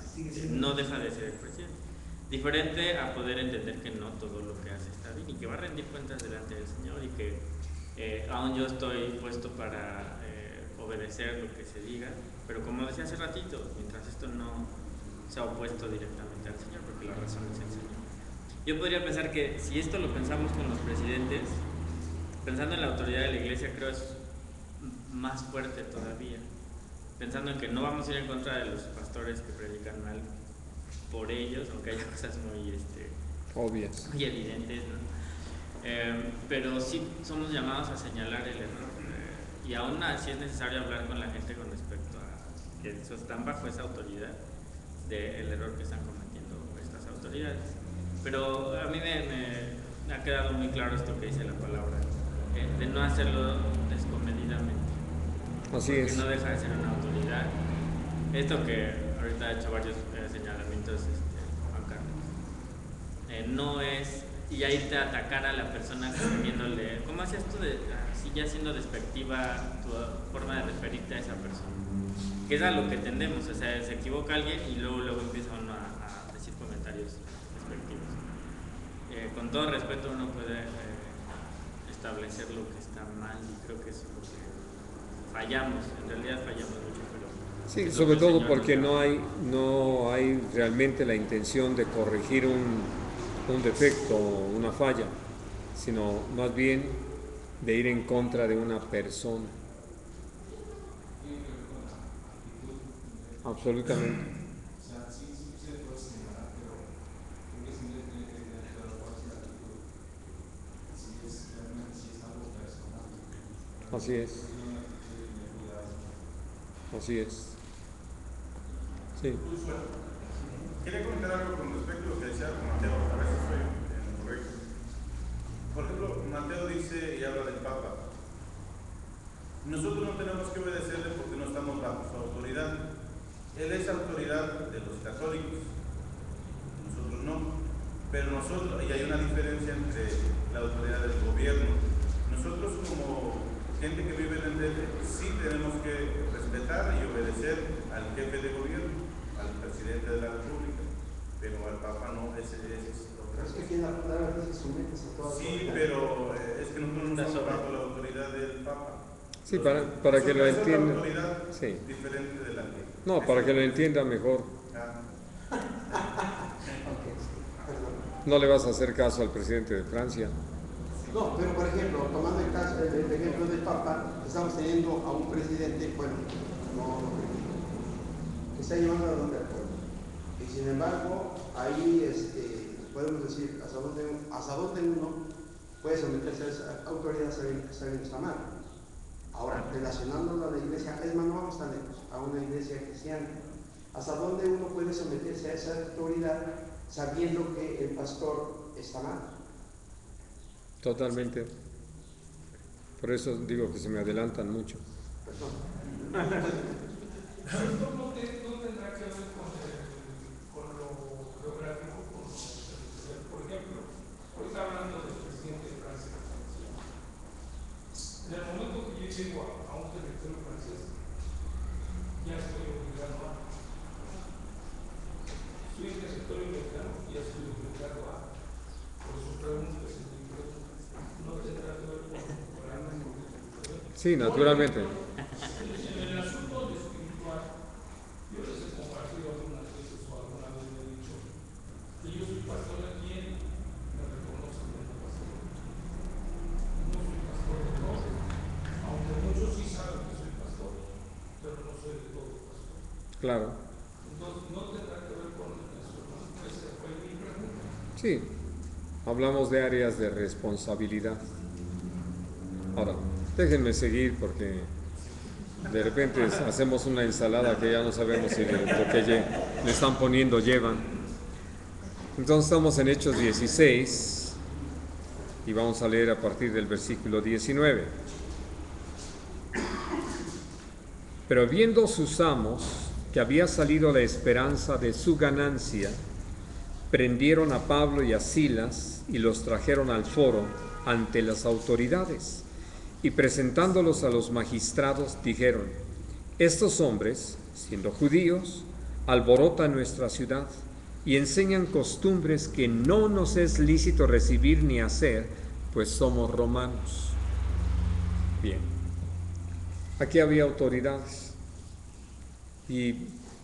no deja de ser el presidente. Diferente a poder entender que no todo lo que hace está bien y que va a rendir cuentas delante del Señor y que aún yo estoy puesto para obedecer lo que se diga, pero como decía hace ratito, mientras esto no se ha opuesto directamente al Señor, porque la razón es el Señor. Yo podría pensar que si esto lo pensamos con los presidentes, pensando en la autoridad de la iglesia, creo es más fuerte todavía. Pensando en que no vamos a ir en contra de los pastores que predican mal por ellos, aunque haya cosas muy obvias y evidentes, ¿no? Pero sí somos llamados a señalar el error. Y aún así es necesario hablar con la gente con respecto a que están bajo esa autoridad del error que están cometiendo estas autoridades. Pero a mí me ha quedado muy claro esto que dice la palabra, de no hacerlo descomedidamente. Así es. Que no deja de ser una autoridad. Esto que ahorita ha hecho varios señalamientos Juan Carlos, no es ya irte a atacar a la persona teniéndole, ¿cómo hacías tú así ya siendo despectiva tu forma de referirte a esa persona? Que es a lo que tendemos, o sea, se equivoca alguien y luego empieza uno a decir comentarios despectivos. Con todo respeto uno puede establecer lo que está mal y creo que eso es lo que fallamos, en realidad fallamos mucho, pero sí, sobre todo porque no hay realmente la intención de corregir un defecto, una falla, sino más bien de ir en contra de una persona. Absolutamente. Así es. Así es. Sí. Quería comentar algo con respecto a lo que decía Mateo, a ver si estoy correcto. Por ejemplo, Mateo dice y habla del Papa. Nosotros no tenemos que obedecerle porque no estamos bajo su autoridad. Él es autoridad de los católicos, nosotros no. Pero nosotros, y hay una diferencia entre la autoridad del gobierno. Nosotros como gente que vive en el DF, sí tenemos que respetar y obedecer al jefe de gobierno, al presidente de la República, pero al Papa no, ese es otra. Es que aquí en la palabra dice sometes a toda sí, autoridad. pero es que nosotros no estamos bajo la autoridad del Papa. Sí, para que lo entienda. Sí. Diferente de la que. No, para que lo entienda mejor. No le vas a hacer caso al presidente de Francia. No, pero por ejemplo, tomando el caso, el ejemplo del Papa, estamos teniendo a un presidente, bueno, que está llevando a donde al pueblo. Y sin embargo, ahí podemos decir hasta dónde uno puede someterse a esa autoridad sabiendo que está mal. Ahora, relacionándolo a la iglesia, es más, no vamos tan lejos, a una iglesia cristiana. ¿Hasta dónde uno puede someterse a esa autoridad sabiendo que el pastor está mal? Totalmente. Por eso digo que se me adelantan mucho. Perdón. Esto no tendrá que ver con lo geográfico, por ejemplo, hoy está hablando del presidente de Francia. En el momento que yo llegué Soy en territorio mexicano y ya estoy ubicado por sus preguntas. No tendrá que ver con Sí, naturalmente. en el asunto de espiritual, yo les he compartido algunas veces o alguna vez me he dicho que yo soy pastor aquí en me reconozco como pastor. No soy pastor de todo, aunque muchos sí saben que soy pastor, pero no soy de todo pastor. Claro. Entonces, no tendrá que ver con eso, ¿no? Esa fue mi pregunta. Sí, hablamos de áreas de responsabilidad. Ahora, déjenme seguir porque de repente hacemos una ensalada que ya no sabemos si lo que le están poniendo llevan. Entonces estamos en Hechos 16 y vamos a leer a partir del versículo 19. Pero viendo sus amos que había salido la esperanza de su ganancia, prendieron a Pablo y a Silas y los trajeron al foro ante las autoridades. Y presentándolos a los magistrados, dijeron: estos hombres, siendo judíos, alborotan nuestra ciudad y enseñan costumbres que no nos es lícito recibir ni hacer, pues somos romanos. Bien, aquí había autoridades y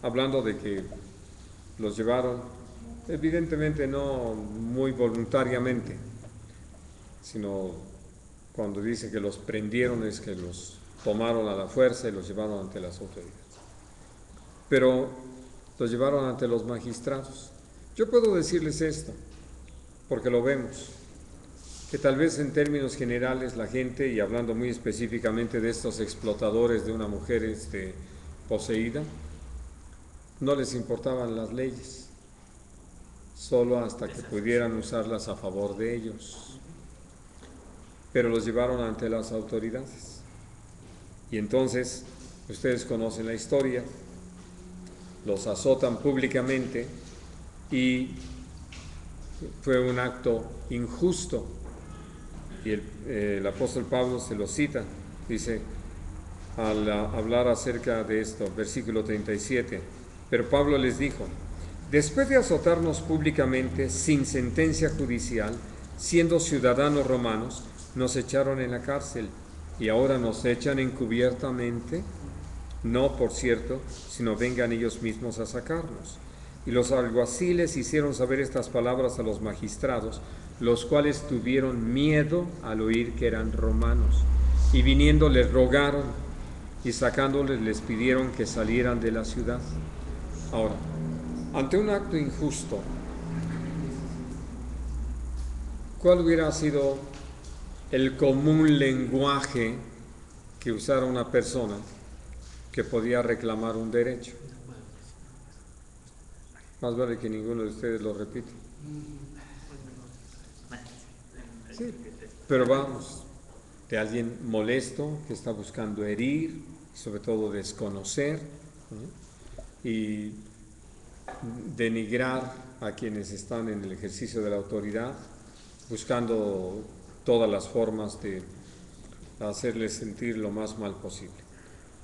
hablando de que los llevaron, evidentemente no muy voluntariamente, sino cuando dice que los prendieron es que los tomaron a la fuerza y los llevaron ante las autoridades. Pero los llevaron ante los magistrados. Yo puedo decirles esto, porque lo vemos, que tal vez en términos generales la gente, y hablando muy específicamente de estos explotadores de una mujer poseída, no les importaban las leyes, solo hasta que pudieran usarlas a favor de ellos. Pero los llevaron ante las autoridades. Y entonces, ustedes conocen la historia, los azotan públicamente y fue un acto injusto. Y el apóstol Pablo se lo cita, dice, al hablar acerca de esto, versículo 37, pero Pablo les dijo: después de azotarnos públicamente sin sentencia judicial, siendo ciudadanos romanos, nos echaron en la cárcel y ahora nos echan encubiertamente, no por cierto, sino vengan ellos mismos a sacarnos. Y los alguaciles hicieron saber estas palabras a los magistrados, los cuales tuvieron miedo al oír que eran romanos, y viniendo les rogaron y sacándoles les pidieron que salieran de la ciudad. Ahora, ante un acto injusto, ¿cuál hubiera sido el común lenguaje que usara una persona que podía reclamar un derecho? Más vale que ninguno de ustedes lo repita. Sí, pero vamos, de alguien molesto que está buscando herir, sobre todo desconocer, ¿no? Y denigrar a quienes están en el ejercicio de la autoridad, buscando todas las formas de hacerles sentir lo más mal posible,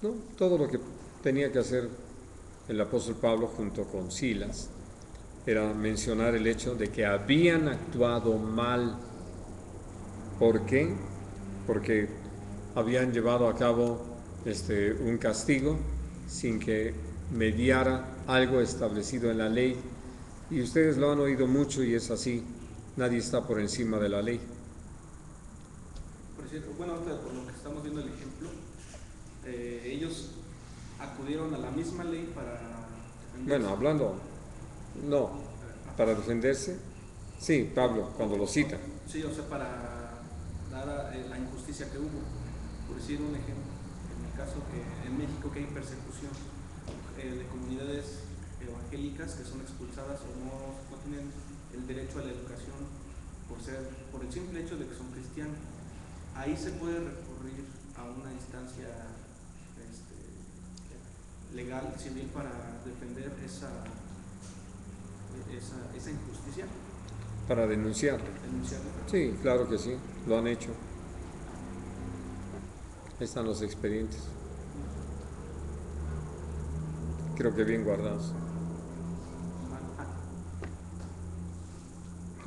¿no? Todo lo que tenía que hacer el apóstol Pablo junto con Silas era mencionar el hecho de que habían actuado mal. ¿Por qué? Porque habían llevado a cabo un castigo sin que mediara algo establecido en la ley. Y ustedes lo han oído mucho y es así, nadie está por encima de la ley. Por cierto, bueno, ahorita por lo que estamos viendo el ejemplo, ellos acudieron a la misma ley para defenderse. Bueno, hablando, no, para defenderse, sí, Pablo, cuando lo cita. Sí, o sea, para dar la injusticia que hubo. Por decir un ejemplo, en el caso que en México que hay persecución de comunidades evangélicas que son expulsadas o no tienen el derecho a la educación por el simple hecho de que son cristianos. Ahí se puede recurrir a una instancia legal, civil, para defender esa injusticia. Para denunciarlo. Sí, claro que sí, lo han hecho. Ahí están los expedientes. Creo que bien guardados.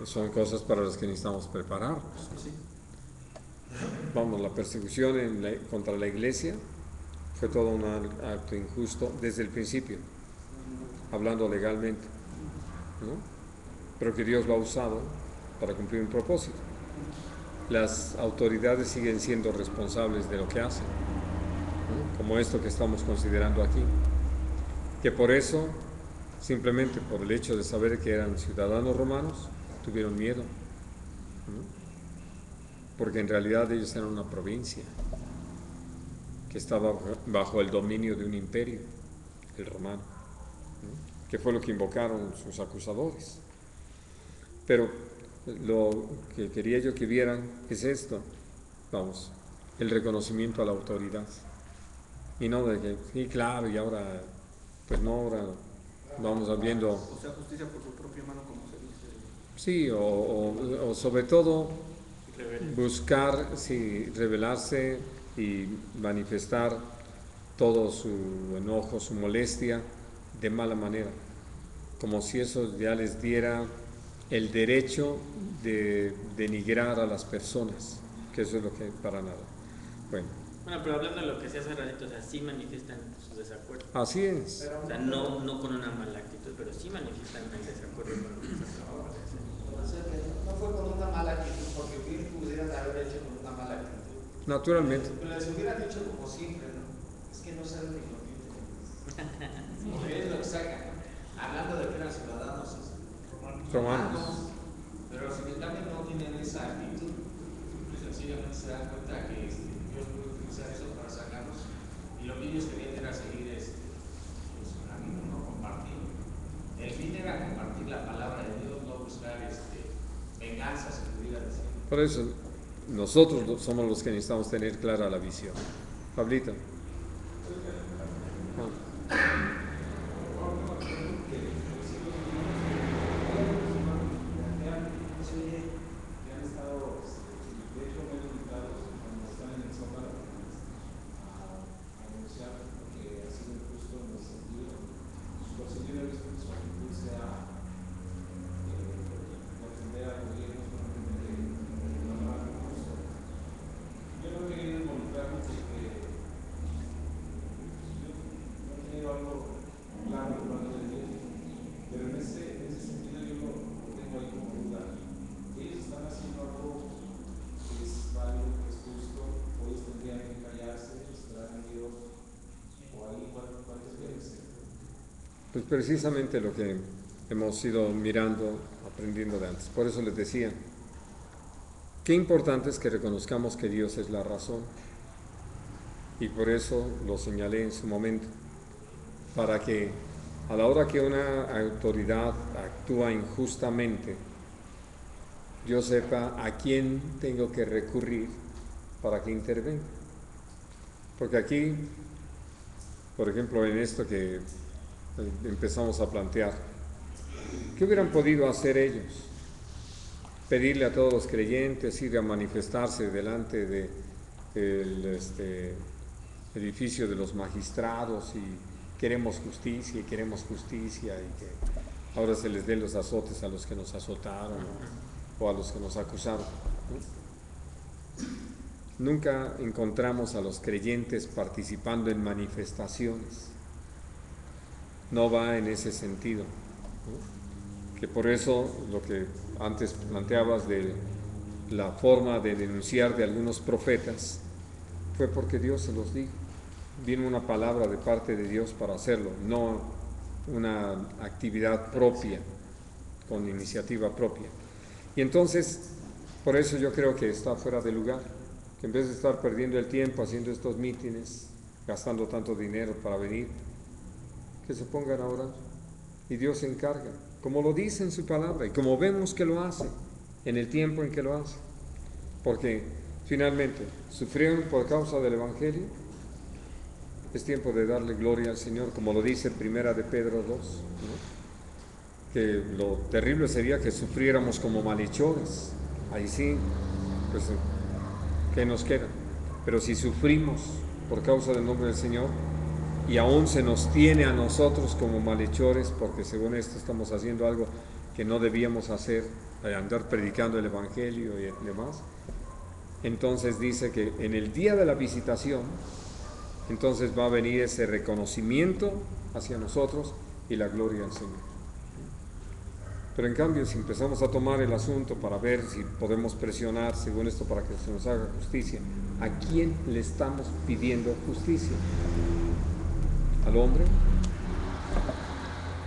son cosas para las que necesitamos prepararnos. Vamos, la persecución contra la iglesia fue todo un acto injusto desde el principio, hablando legalmente, ¿no? Pero que Dios lo ha usado para cumplir un propósito. Las autoridades siguen siendo responsables de lo que hacen, ¿no? Como esto que estamos considerando aquí, que por eso, simplemente por el hecho de saber que eran ciudadanos romanos, tuvieron miedo, ¿no? Porque en realidad ellos eran una provincia que estaba bajo el dominio de un imperio, el romano, ¿no? Que fue lo que invocaron sus acusadores. Pero lo que quería yo que vieran es esto, vamos, el reconocimiento a la autoridad. Y no de que, sí, claro, y ahora, pues no, ahora vamos viendo... O sea, justicia por su propia mano, como se dice. Sí, o sobre todo buscar, sí, rebelarse y manifestar todo su enojo, su molestia de mala manera, como si eso ya les diera el derecho de denigrar a las personas, que eso es lo que para nada. Bueno, pero hablando de lo que se hace ratito, o sea, sí manifiestan sus desacuerdos. Así es. O sea, no con una mala actitud, pero sí manifiestan el desacuerdo con lo que se acababa de hacer. No fue con una mala actitud, porque bien pudieran haber hecho con una mala actitud. Naturalmente. Pero les hubieran dicho como siempre, ¿no? Es que no saben ni lo que dicen. Porque es lo que sacan, ¿no? Hablando de que eran ciudadanos Romanos. Pero si también no tienen esa actitud, pues sencillamente se dan cuenta que Dios puede utilizar eso para sacarlos. Y lo que ellos querían era seguir pues, un amigo, ¿no? Compartir. El fin era compartir la palabra de Dios, no buscar venganza, se pudiera decir. Por eso nosotros somos los que necesitamos tener clara la visión. Pablito. Pues precisamente lo que hemos ido mirando, aprendiendo de antes. Por eso les decía, qué importante es que reconozcamos que Dios es la razón. Y por eso lo señalé en su momento, para que a la hora que una autoridad actúa injustamente, yo sepa a quién tengo que recurrir para que intervenga. Porque aquí, por ejemplo, en esto que empezamos a plantear, ¿qué hubieran podido hacer ellos? Pedirle a todos los creyentes ir a manifestarse delante del edificio de los magistrados y queremos justicia y que ahora se les den los azotes a los que nos azotaron o a los que nos acusaron, ¿no? Nunca encontramos a los creyentes participando en manifestaciones. No va en ese sentido, ¿no? Que por eso lo que antes planteabas de la forma de denunciar de algunos profetas fue porque Dios se los dijo. Vino una palabra de parte de Dios para hacerlo, no una actividad propia, con iniciativa propia. Y entonces, por eso yo creo que está fuera de lugar, que en vez de estar perdiendo el tiempo haciendo estos mítines, gastando tanto dinero para venir, que se pongan a orar y Dios se encarga, como lo dice en su palabra y como vemos que lo hace en el tiempo en que lo hace, porque finalmente sufrieron por causa del Evangelio. Es tiempo de darle gloria al Señor, como lo dice Primera de Pedro 2, ¿no? Que lo terrible sería que sufriéramos como malhechores. Ahí sí, pues ¿qué nos queda? Pero si sufrimos por causa del nombre del Señor y aún se nos tiene a nosotros como malhechores, porque según esto estamos haciendo algo que no debíamos hacer, andar predicando el Evangelio y demás. Entonces dice que en el día de la visitación, entonces va a venir ese reconocimiento hacia nosotros y la gloria al Señor. Pero en cambio, si empezamos a tomar el asunto para ver si podemos presionar según esto para que se nos haga justicia, ¿a quién le estamos pidiendo justicia? ¿Al hombre?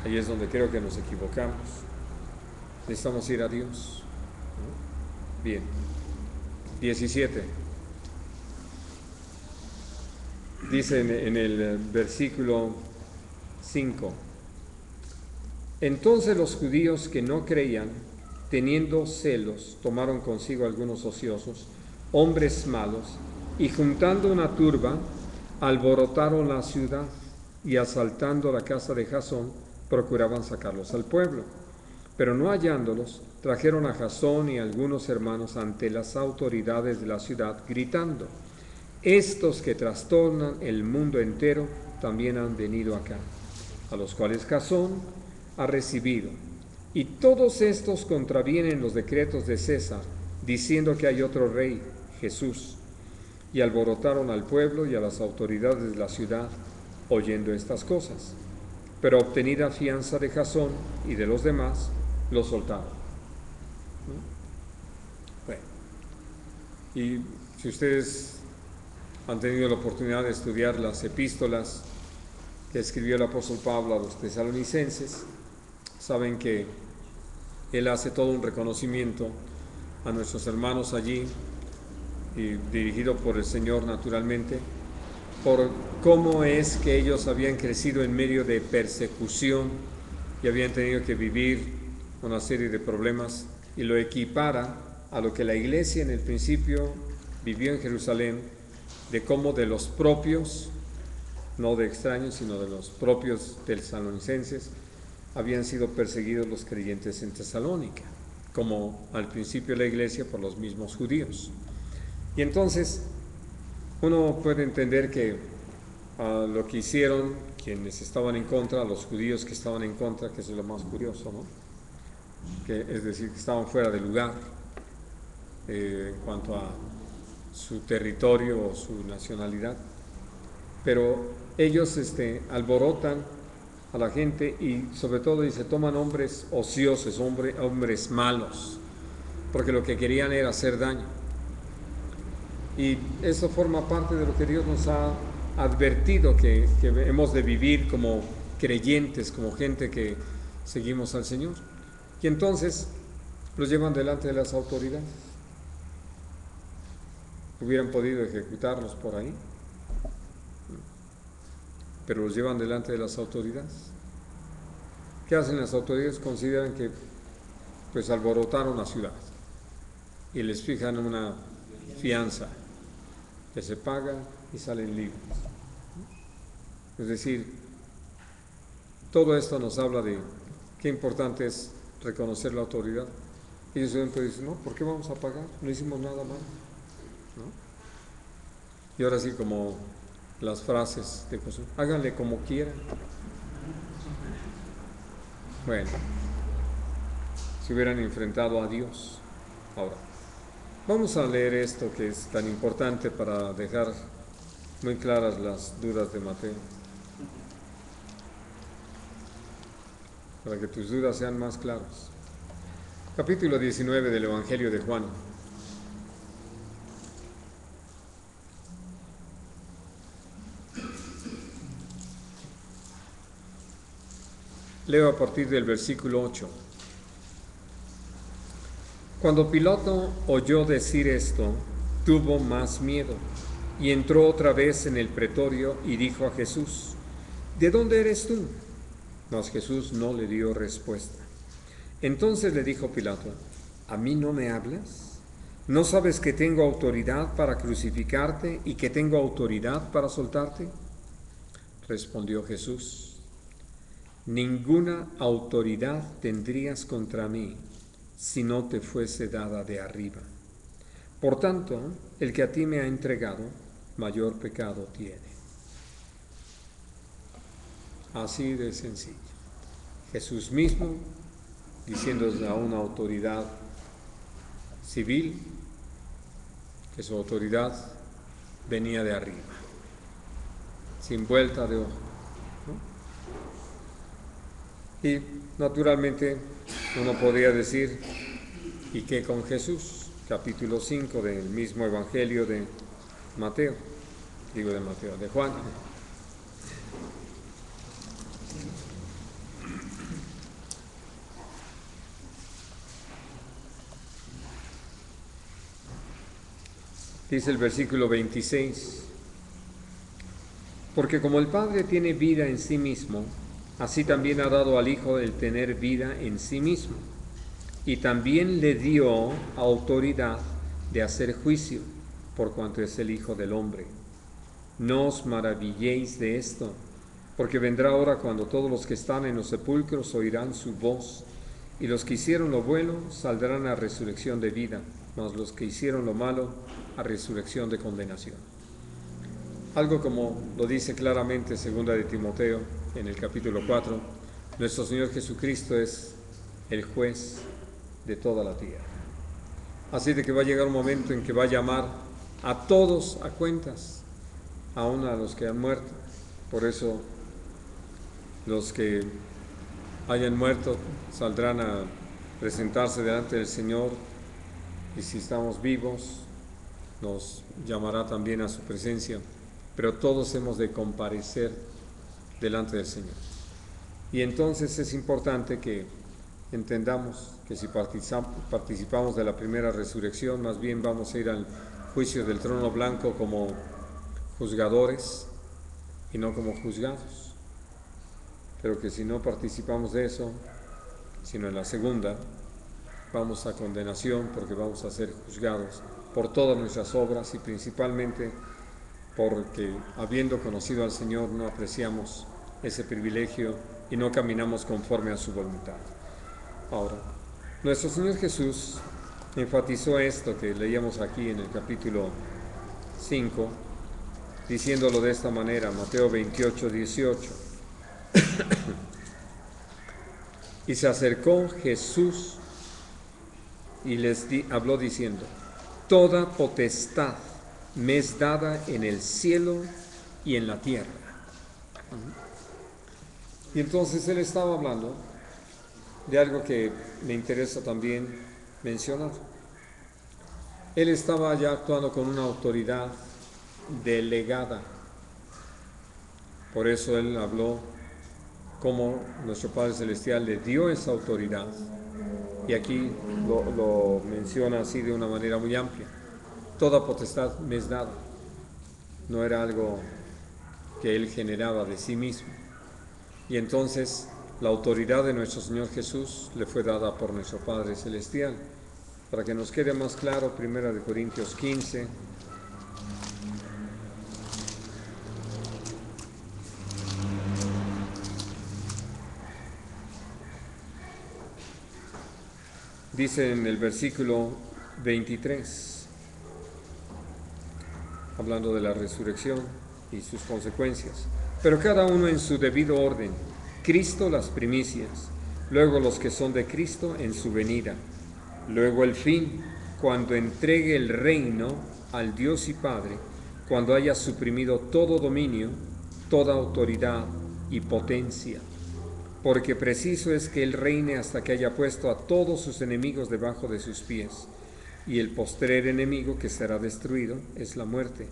Ahí es donde creo que nos equivocamos. Necesitamos ir a Dios, ¿no? Bien. 17. Dice en el versículo 5: Entonces los judíos que no creían, teniendo celos, tomaron consigo algunos ociosos, hombres malos, y juntando una turba, alborotaron la ciudad, y asaltando la casa de Jasón, procuraban sacarlos al pueblo. Pero no hallándolos, trajeron a Jasón y algunos hermanos ante las autoridades de la ciudad, gritando: estos que trastornan el mundo entero también han venido acá, a los cuales Jasón ha recibido. Y todos estos contravienen los decretos de César, diciendo que hay otro rey, Jesús. Y alborotaron al pueblo y a las autoridades de la ciudad, oyendo estas cosas. Pero obtenida fianza de Jasón y de los demás, lo soltaron. Bueno, y si ustedes han tenido la oportunidad de estudiar las epístolas que escribió el apóstol Pablo a los tesalonicenses, saben que él hace todo un reconocimiento a nuestros hermanos allí, y dirigido por el Señor naturalmente, por cómo es que ellos habían crecido en medio de persecución y habían tenido que vivir una serie de problemas, y lo equipara a lo que la iglesia en el principio vivió en Jerusalén, de cómo de los propios, no de extraños, sino de los propios tesalonicenses, habían sido perseguidos los creyentes en Tesalónica, como al principio de la iglesia por los mismos judíos. Y entonces uno puede entender que lo que hicieron quienes estaban en contra, los judíos que estaban en contra, que eso es lo más curioso, ¿no? Que, es decir, que estaban fuera de lugar en cuanto a su territorio o su nacionalidad, pero ellos alborotan a la gente y sobre todo dice, toman hombres ociosos, hombres malos, porque lo que querían era hacer daño. Y eso forma parte de lo que Dios nos ha advertido que hemos de vivir como creyentes, como gente que seguimos al Señor. Y entonces los llevan delante de las autoridades. Hubieran podido ejecutarlos por ahí, pero los llevan delante de las autoridades. ¿Qué hacen las autoridades? Consideran que pues alborotaron la ciudad y les fijan una fianza que se paga y salen libres. Es decir, todo esto nos habla de qué importante es reconocer la autoridad. Ellos siempre dicen, no, ¿por qué vamos a pagar? No hicimos nada mal, ¿no? Y ahora sí, como las frases de Josué, háganle como quieran. Bueno, se hubieran enfrentado a Dios. Ahora, vamos a leer esto que es tan importante para dejar muy claras las dudas de Mateo, para que tus dudas sean más claras. Capítulo 19 del Evangelio de Juan. Leo a partir del versículo 8. Cuando Pilato oyó decir esto, tuvo más miedo y entró otra vez en el pretorio y dijo a Jesús, ¿de dónde eres tú? Mas Jesús no le dio respuesta. Entonces le dijo Pilato, ¿a mí no me hablas? ¿No sabes que tengo autoridad para crucificarte y que tengo autoridad para soltarte? Respondió Jesús, ninguna autoridad tendrías contra mí si no te fuese dada de arriba. Por tanto, el que a ti me ha entregado, mayor pecado tiene. Así de sencillo. Jesús mismo diciendo a una autoridad civil que su autoridad venía de arriba, sin vuelta de hoja, ¿no? Y naturalmente uno podría decir, ¿y qué con Jesús? Capítulo 5 del mismo Evangelio de Mateo, de Juan. Dice el versículo 26, porque como el Padre tiene vida en sí mismo, así también ha dado al Hijo el tener vida en sí mismo, y también le dio autoridad de hacer juicio, por cuanto es el Hijo del Hombre. No os maravilléis de esto, porque vendrá hora cuando todos los que están en los sepulcros oirán su voz, y los que hicieron lo bueno saldrán a resurrección de vida, mas los que hicieron lo malo a resurrección de condenación. Algo como lo dice claramente 2 de Timoteo en el capítulo 4, nuestro Señor Jesucristo es el juez de toda la tierra. Así de que va a llegar un momento en que va a llamar a todos a cuentas, aún a los que han muerto. Por eso los que hayan muerto saldrán a presentarse delante del Señor, y si estamos vivos nos llamará también a su presencia, pero todos hemos de comparecer delante del Señor. Y entonces es importante que entendamos que si participamos de la primera resurrección, más bien vamos a ir al juicio del trono blanco como juzgadores y no como juzgados. Pero que si no participamos de eso, sino en la segunda, vamos a condenación, porque vamos a ser juzgados por todas nuestras obras, y principalmente porque habiendo conocido al Señor no apreciamos ese privilegio y no caminamos conforme a su voluntad. Ahora, nuestro Señor Jesús enfatizó esto que leíamos aquí en el capítulo 5, diciéndolo de esta manera, Mateo 28, 18. Y se acercó Jesús y les habló diciendo, toda potestad me es dada en el cielo y en la tierra. Y entonces él estaba hablando de algo que me interesa también mencionar. Él estaba ya actuando con una autoridad delegada. Por eso él habló como nuestro Padre Celestial le dio esa autoridad. Y aquí lo menciona así de una manera muy amplia. Toda potestad me es dada. No era algo que él generaba de sí mismo. Y entonces la autoridad de nuestro Señor Jesús le fue dada por nuestro Padre Celestial. Para que nos quede más claro, 1 Corintios 15. Dice en el versículo 23, hablando de la resurrección y sus consecuencias, pero cada uno en su debido orden, Cristo las primicias, luego los que son de Cristo en su venida, luego el fin, cuando entregue el reino al Dios y Padre, cuando haya suprimido todo dominio, toda autoridad y potencia. Porque preciso es que Él reine hasta que haya puesto a todos sus enemigos debajo de sus pies. Y el postrer enemigo que será destruido es la muerte.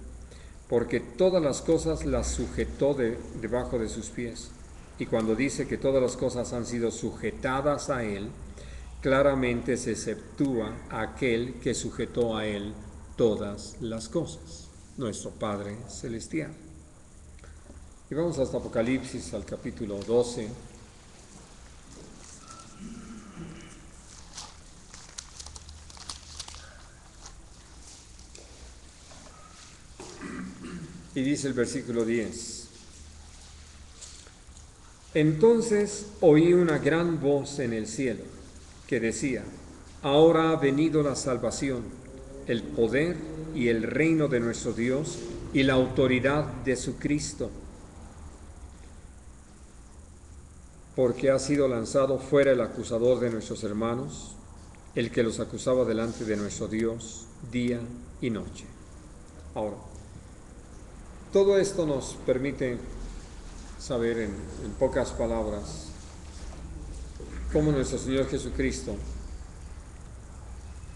Porque todas las cosas las sujetó debajo de sus pies. Y cuando dice que todas las cosas han sido sujetadas a Él, claramente se exceptúa aquel que sujetó a Él todas las cosas, nuestro Padre Celestial. Y vamos hasta Apocalipsis, al capítulo 12. Y dice el versículo 10. Entonces oí una gran voz en el cielo que decía, ahora ha venido la salvación, el poder y el reino de nuestro Dios y la autoridad de su Cristo. porque ha sido lanzado fuera el acusador de nuestros hermanos, el que los acusaba delante de nuestro Dios día y noche. Ahora, todo esto nos permite saber en pocas palabras cómo nuestro Señor Jesucristo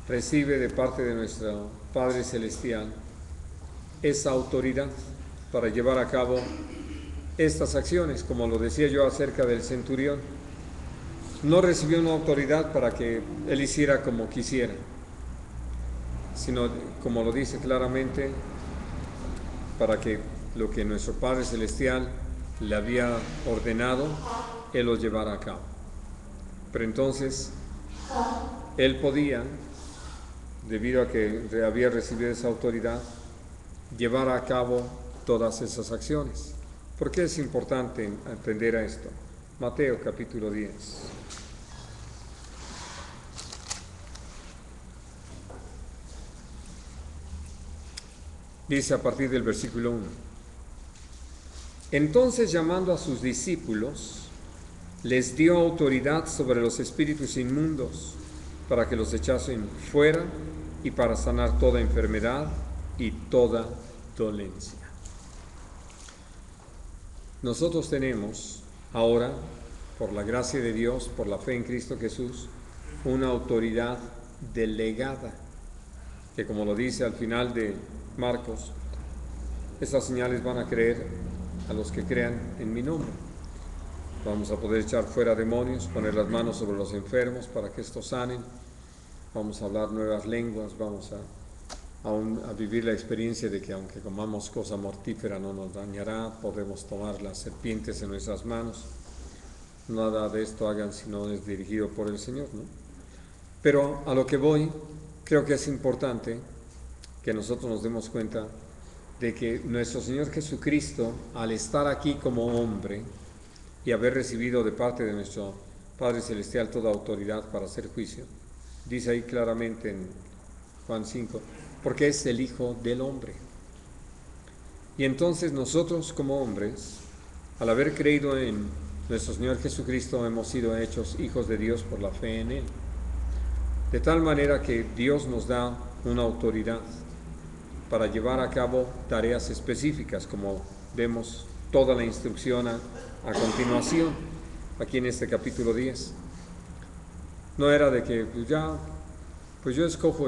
recibe de parte de nuestro Padre Celestial esa autoridad para llevar a cabo estas acciones, como lo decía yo acerca del centurión. No recibió una autoridad para que él hiciera como quisiera, sino, como lo dice claramente, para que lo que nuestro Padre Celestial le había ordenado, él lo llevara a cabo. Pero entonces, él podía, debido a que había recibido esa autoridad, llevar a cabo todas esas acciones. ¿Por qué es importante atender a esto? Mateo capítulo 10. Dice a partir del versículo 1. Entonces, llamando a sus discípulos, les dio autoridad sobre los espíritus inmundos para que los echasen fuera y para sanar toda enfermedad y toda dolencia. Nosotros tenemos ahora, por la gracia de Dios, por la fe en Cristo Jesús, una autoridad delegada, que como lo dice al final de Marcos, estas señales van a creer a los que crean en mi nombre. Vamos a poder echar fuera demonios, poner las manos sobre los enfermos para que estos sanen. Vamos a hablar nuevas lenguas, vamos a vivir la experiencia de que aunque comamos cosa mortífera no nos dañará, podemos tomar las serpientes en nuestras manos. Nada de esto hagan si no es dirigido por el Señor, ¿no? Pero a lo que voy, creo que es importante que nosotros nos demos cuenta de que nuestro Señor Jesucristo, al estar aquí como hombre y haber recibido de parte de nuestro Padre Celestial toda autoridad para hacer juicio, dice ahí claramente en Juan 5, porque es el Hijo del Hombre. Y entonces nosotros como hombres, al haber creído en nuestro Señor Jesucristo, hemos sido hechos hijos de Dios por la fe en Él. De tal manera que Dios nos da una autoridad para llevar a cabo tareas específicas, como vemos toda la instrucción a continuación, aquí en este capítulo 10. No era de que pues yo escojo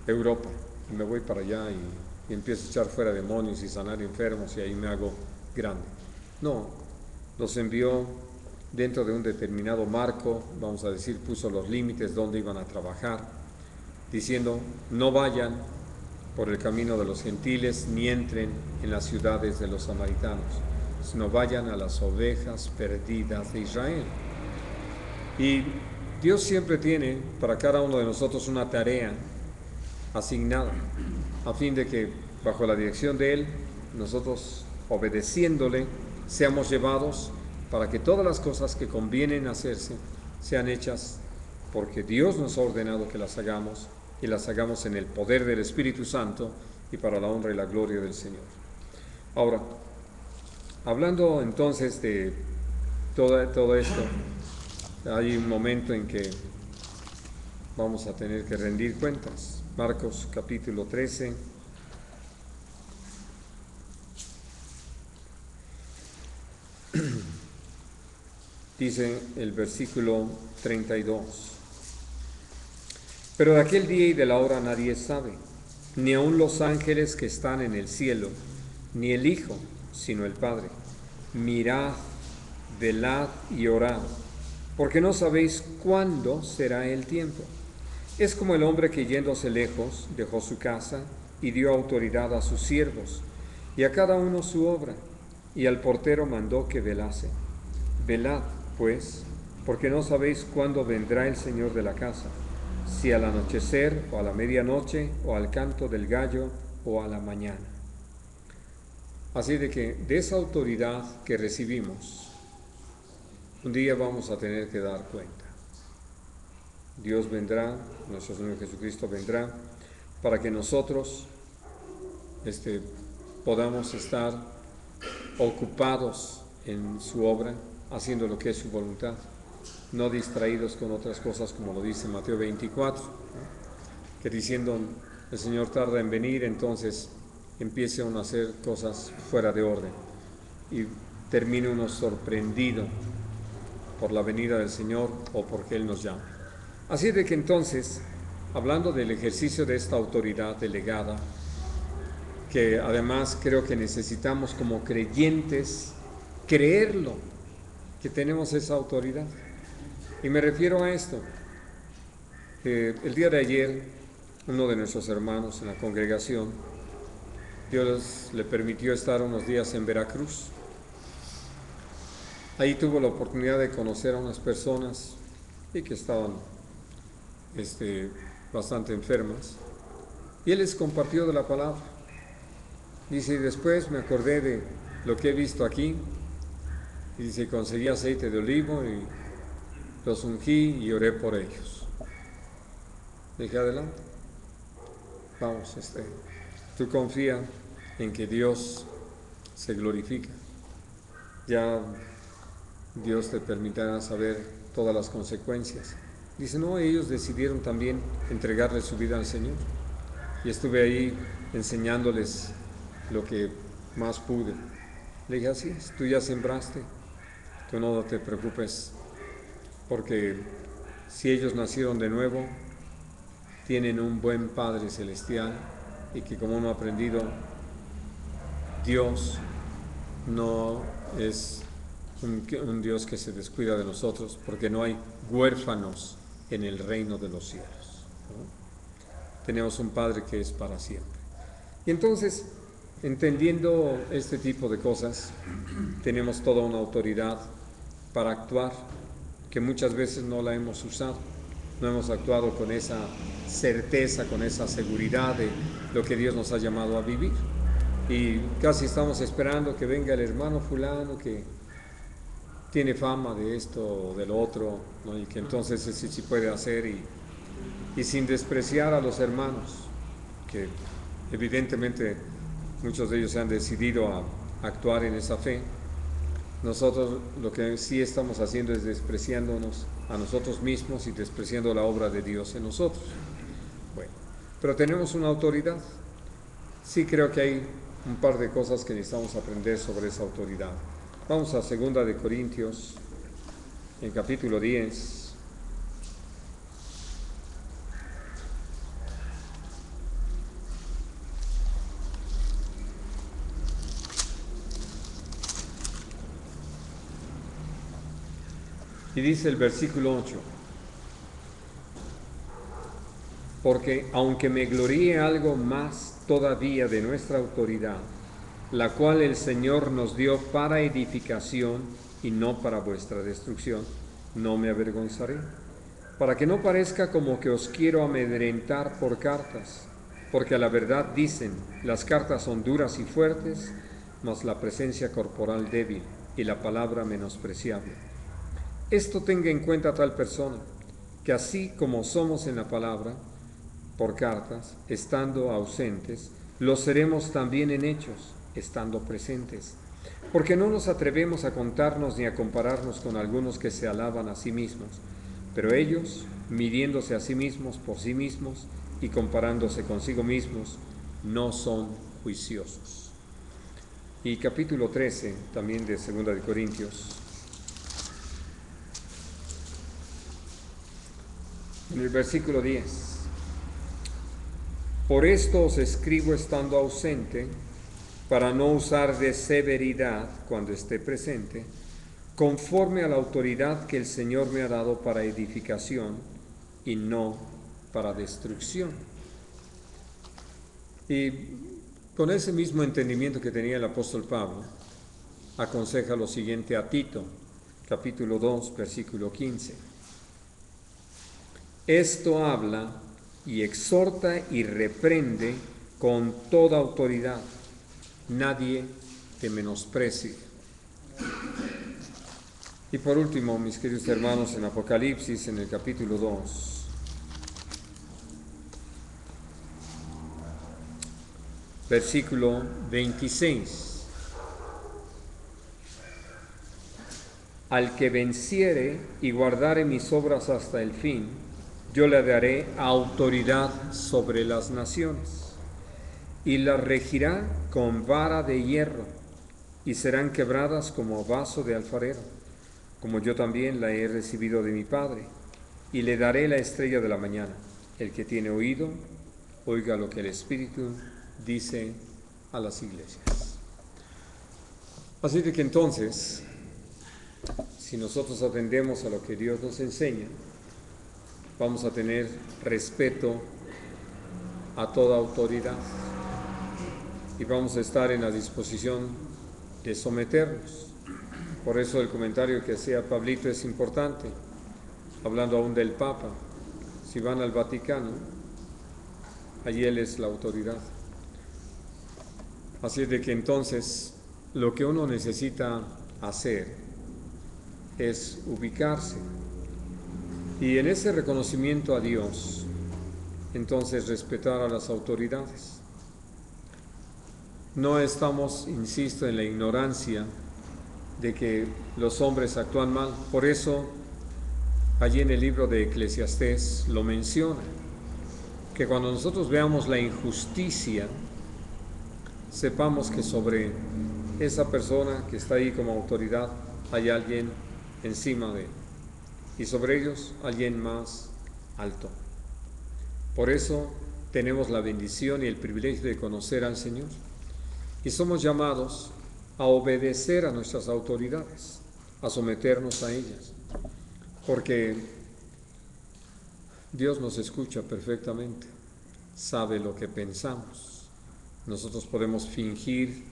Europa y me voy para allá y empiezo a echar fuera demonios y sanar enfermos y ahí me hago grande. No, los envió dentro de un determinado marco, vamos a decir, puso los límites donde iban a trabajar, diciendo, no vayan por el camino de los gentiles, ni entren en las ciudades de los samaritanos, sino vayan a las ovejas perdidas de Israel. Y Dios siempre tiene para cada uno de nosotros una tarea asignada, a fin de que bajo la dirección de Él, nosotros obedeciéndole, seamos llevados para que todas las cosas que convienen hacerse sean hechas porque Dios nos ha ordenado que las hagamos, y las hagamos en el poder del Espíritu Santo y para la honra y la gloria del Señor. Ahora, hablando entonces de todo esto, hay un momento en que vamos a tener que rendir cuentas. Marcos capítulo 13. Dice el versículo 32. Pero de aquel día y de la hora nadie sabe, ni aun los ángeles que están en el cielo, ni el Hijo, sino el Padre. Mirad, velad y orad, porque no sabéis cuándo será el tiempo. Es como el hombre que yéndose lejos dejó su casa y dio autoridad a sus siervos, y a cada uno su obra, y al portero mandó que velase. Velad, pues, porque no sabéis cuándo vendrá el Señor de la casa, si al anochecer, o a la medianoche, o al canto del gallo, o a la mañana. Así de que de esa autoridad que recibimos, un día vamos a tener que dar cuenta. Dios vendrá, nuestro Señor Jesucristo vendrá, para que nosotros podamos estar ocupados en su obra, haciendo lo que es su voluntad, no distraídos con otras cosas, como lo dice Mateo 24, ¿no? Que diciendo el Señor tarda en venir, entonces empiece uno a hacer cosas fuera de orden y termine uno sorprendido por la venida del Señor o porque Él nos llama. Así de que entonces, hablando del ejercicio de esta autoridad delegada, que además creo que necesitamos como creyentes creerlo, que tenemos esa autoridad. Y me refiero a esto. El día de ayer, uno de nuestros hermanos en la congregación, Dios le permitió estar unos días en Veracruz. Ahí tuvo la oportunidad de conocer a unas personas y que estaban bastante enfermas. Y él les compartió de la palabra. Dice, y después me acordé de lo que he visto aquí. Y dice, conseguí aceite de olivo y los ungí y oré por ellos. Dije, adelante. Vamos, tú confía en que Dios se glorifica. Ya Dios te permitirá saber todas las consecuencias. Dice, no, ellos decidieron también entregarle su vida al Señor. Y estuve ahí enseñándoles lo que más pude. Le dije, así es, tú ya sembraste, tú no te preocupes, porque si ellos nacieron de nuevo, tienen un buen Padre Celestial, y que como uno ha aprendido, Dios no es un Dios que se descuida de nosotros, porque no hay huérfanos en el reino de los cielos, ¿no? Tenemos un Padre que es para siempre. Y entonces, entendiendo este tipo de cosas, tenemos toda una autoridad para actuar, que muchas veces no la hemos usado, no hemos actuado con esa certeza, con esa seguridad de lo que Dios nos ha llamado a vivir. Y casi estamos esperando que venga el hermano fulano que tiene fama de esto o del otro, ¿no? Y que entonces ese sí puede hacer, y sin despreciar a los hermanos, que evidentemente muchos de ellos se han decidido a actuar en esa fe. Nosotros lo que sí estamos haciendo es despreciándonos a nosotros mismos y despreciando la obra de Dios en nosotros. Bueno, pero tenemos una autoridad. Sí creo que hay un par de cosas que necesitamos aprender sobre esa autoridad. Vamos a 2 de Corintios, en capítulo 10. Y dice el versículo 8, porque aunque me gloríe algo más todavía de nuestra autoridad, la cual el Señor nos dio para edificación y no para vuestra destrucción, no me avergonzaré, para que no parezca como que os quiero amedrentar por cartas, porque a la verdad dicen, las cartas son duras y fuertes, mas la presencia corporal débil y la palabra menospreciable. Esto tenga en cuenta tal persona, que así como somos en la palabra, por cartas, estando ausentes, lo seremos también en hechos, estando presentes. Porque no nos atrevemos a contarnos ni a compararnos con algunos que se alaban a sí mismos, pero ellos, midiéndose a sí mismos por sí mismos y comparándose consigo mismos, no son juiciosos. Y capítulo 13, también de 2 de Corintios. En el versículo 10, por esto os escribo estando ausente, para no usar de severidad cuando esté presente, conforme a la autoridad que el Señor me ha dado para edificación y no para destrucción. Y con ese mismo entendimiento que tenía el apóstol Pablo, aconseja lo siguiente a Tito, capítulo 2, versículo 15. Esto habla y exhorta y reprende con toda autoridad. Nadie te menosprecie. Y por último, mis queridos hermanos, en Apocalipsis, en el capítulo 2, versículo 26. al que venciere y guardare mis obras hasta el fin, yo le daré autoridad sobre las naciones, y las regirá con vara de hierro, y serán quebradas como vaso de alfarero, como yo también la he recibido de mi Padre, y le daré la estrella de la mañana. El que tiene oído, oiga lo que el Espíritu dice a las iglesias. Así de que entonces, si nosotros atendemos a lo que Dios nos enseña, vamos a tener respeto a toda autoridad y vamos a estar en la disposición de someternos. Por eso el comentario que hacía Pablito es importante, hablando aún del Papa. Si van al Vaticano, allí él es la autoridad. Así de que entonces lo que uno necesita hacer es ubicarse y en ese reconocimiento a Dios, entonces respetar a las autoridades. No estamos, insisto, en la ignorancia de que los hombres actúan mal. Por eso, allí en el libro de Eclesiastés lo menciona, que cuando nosotros veamos la injusticia, sepamos que sobre esa persona que está ahí como autoridad hay alguien encima de él, y sobre ellos alguien más alto. Por eso tenemos la bendición y el privilegio de conocer al Señor, y somos llamados a obedecer a nuestras autoridades, a someternos a ellas, porque Dios nos escucha perfectamente, sabe lo que pensamos. Nosotros podemos fingir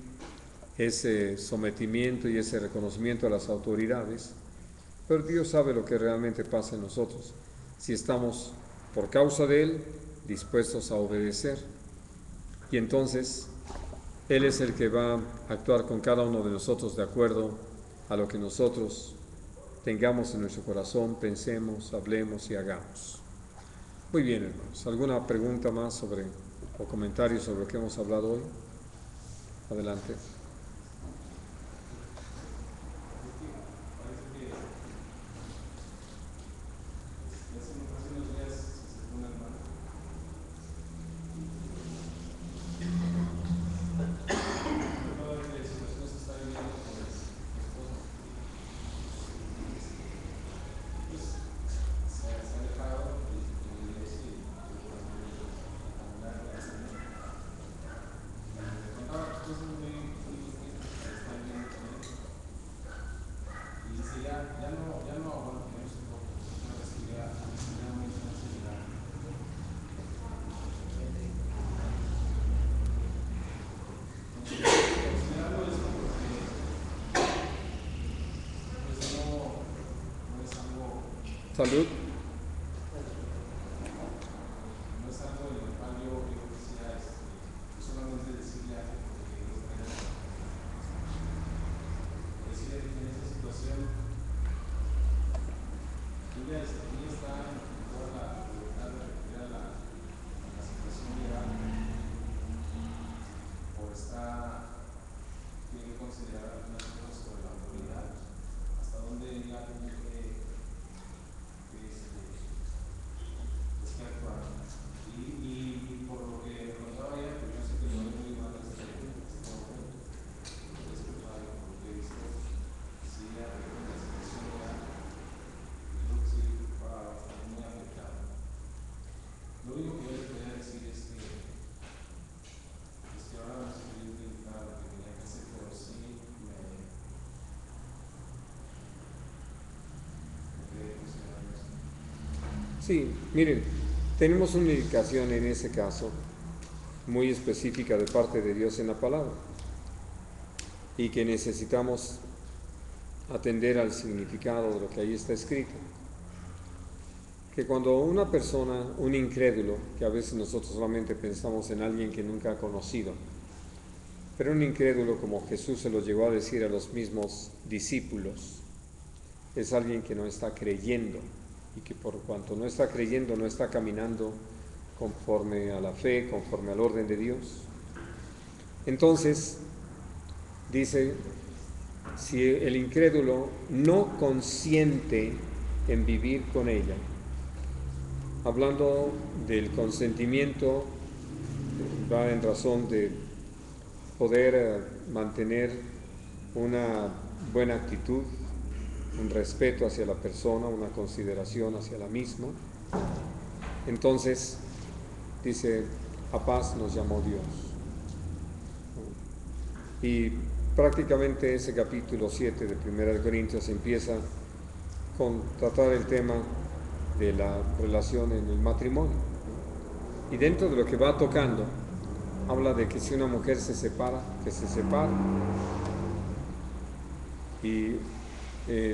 ese sometimiento y ese reconocimiento a las autoridades, pero Dios sabe lo que realmente pasa en nosotros, si estamos por causa de Él dispuestos a obedecer. Y entonces Él es el que va a actuar con cada uno de nosotros de acuerdo a lo que nosotros tengamos en nuestro corazón, pensemos, hablemos y hagamos. Muy bien, hermanos. ¿Alguna pregunta más sobre o comentario sobre lo que hemos hablado hoy? Adelante. Salud. No es algo en el cual yo quisiera solamente decirle algo porque Dios me da. Decirle que en esa situación ella está en toda la libertad de recurrir a la situación legal o tiene que considerar algunas cosas sobre la autoridad, hasta dónde ella tiene que actuar. Y por lo que contaba ella, pues yo sé que no es muy mal este momento. Es culpable por lo que he visto. Sí, la situación ya, yo creo que sí va a estar muy afectada. Lo único que yo le podría decir es que ahora no se podía utilizar lo que tenía que hacer, pero sí me quedé considerando eso. Sí, miren, tenemos una indicación en ese caso muy específica de parte de Dios en la palabra y que necesitamos atender al significado de lo que ahí está escrito. Que cuando una persona, un incrédulo, que a veces nosotros solamente pensamos en alguien que nunca ha conocido, pero un incrédulo, como Jesús se lo llegó a decir a los mismos discípulos, es alguien que no está creyendo, y que por cuanto no está creyendo, no está caminando conforme a la fe, conforme al orden de Dios. Entonces, dice si el incrédulo no consiente en vivir con ella. Hablando del consentimiento, va en razón de poder mantener una buena actitud, un respeto hacia la persona, una consideración hacia la misma. Entonces, dice, a paz nos llamó Dios. Y prácticamente ese capítulo 7 de 1 Corintios empieza con tratar el tema de la relación en el matrimonio. Y dentro de lo que va tocando, habla de que si una mujer se separa, que se separe. Y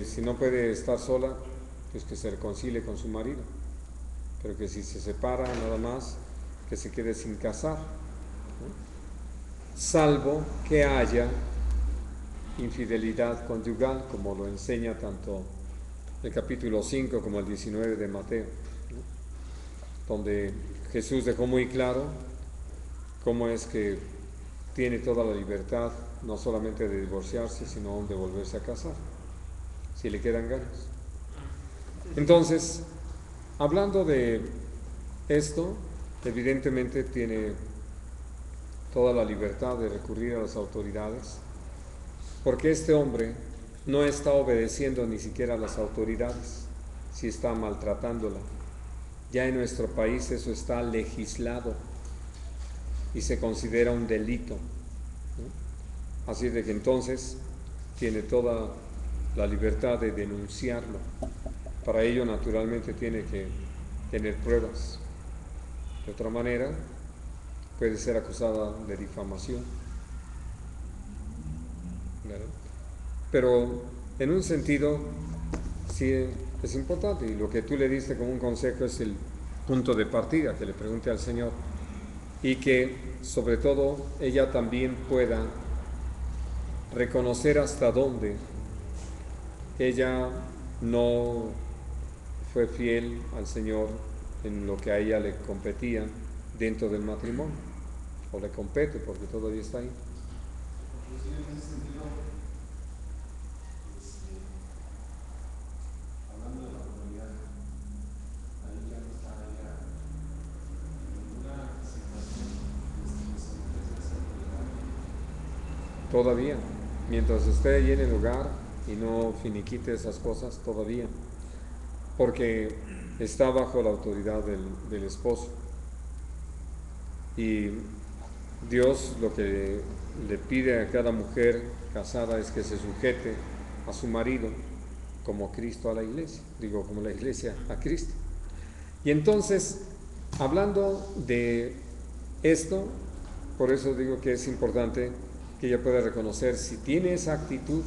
si no puede estar sola, pues que se reconcilie con su marido. Pero que si se separa nada más, que se quede sin casar, ¿no? Salvo que haya infidelidad conyugal, como lo enseña tanto el capítulo 5 como el 19 de Mateo, ¿no? Donde Jesús dejó muy claro cómo es que tiene toda la libertad, no solamente de divorciarse, sino aún de volverse a casar, si le quedan ganas. Entonces, hablando de esto, evidentemente tiene toda la libertad de recurrir a las autoridades, porque este hombre no está obedeciendo ni siquiera a las autoridades, si está maltratándola. Ya en nuestro país eso está legislado y se considera un delito, ¿no? Así de que entonces tiene toda la libertad de denunciarlo. Para ello, naturalmente, tiene que tener pruebas. De otra manera, puede ser acusada de difamación, ¿verdad? Pero en un sentido sí es importante, y lo que tú le diste como un consejo es el punto de partida, que le pregunte al Señor, y que sobre todo ella también pueda reconocer hasta dónde ella no fue fiel al Señor en lo que a ella le competía dentro del matrimonio, o le compete porque todavía está ahí. En ese sentido, hablando de la autoridad, ahí ya no está ella en una situación de esa autoridad. Todavía, mientras esté ahí en el hogar y no finiquite esas cosas, todavía, porque está bajo la autoridad del esposo. Y Dios lo que le pide a cada mujer casada es que se sujete a su marido como Cristo a la iglesia, digo, como la iglesia a Cristo. Y entonces, hablando de esto, por eso digo que es importante que ella pueda reconocer si tiene esa actitud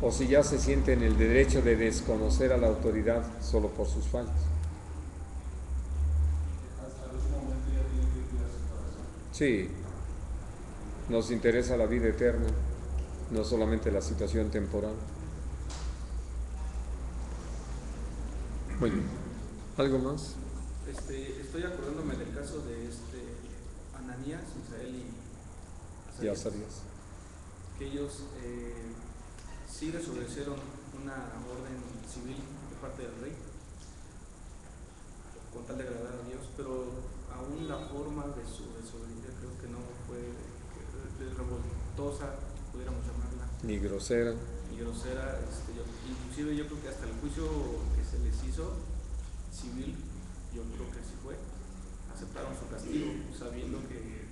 o si ya se siente en el derecho de desconocer a la autoridad solo por sus fallas. Hasta el último momento ya tiene que cuidar su corazón. Sí, nos interesa la vida eterna, no solamente la situación temporal. Muy bien. ¿Algo más? Estoy acordándome del caso de Ananías, Misael y Ya Azarías, sabías. que ellos sí desobedecieron una orden civil de parte del rey con tal de agradar a Dios, pero aún la forma de su desobediencia creo que no fue revoltosa, pudiéramos llamarla, Ni grosera. y grosera. Inclusive yo creo que hasta el juicio que se les hizo civil, yo creo que así fue, aceptaron su castigo sabiendo que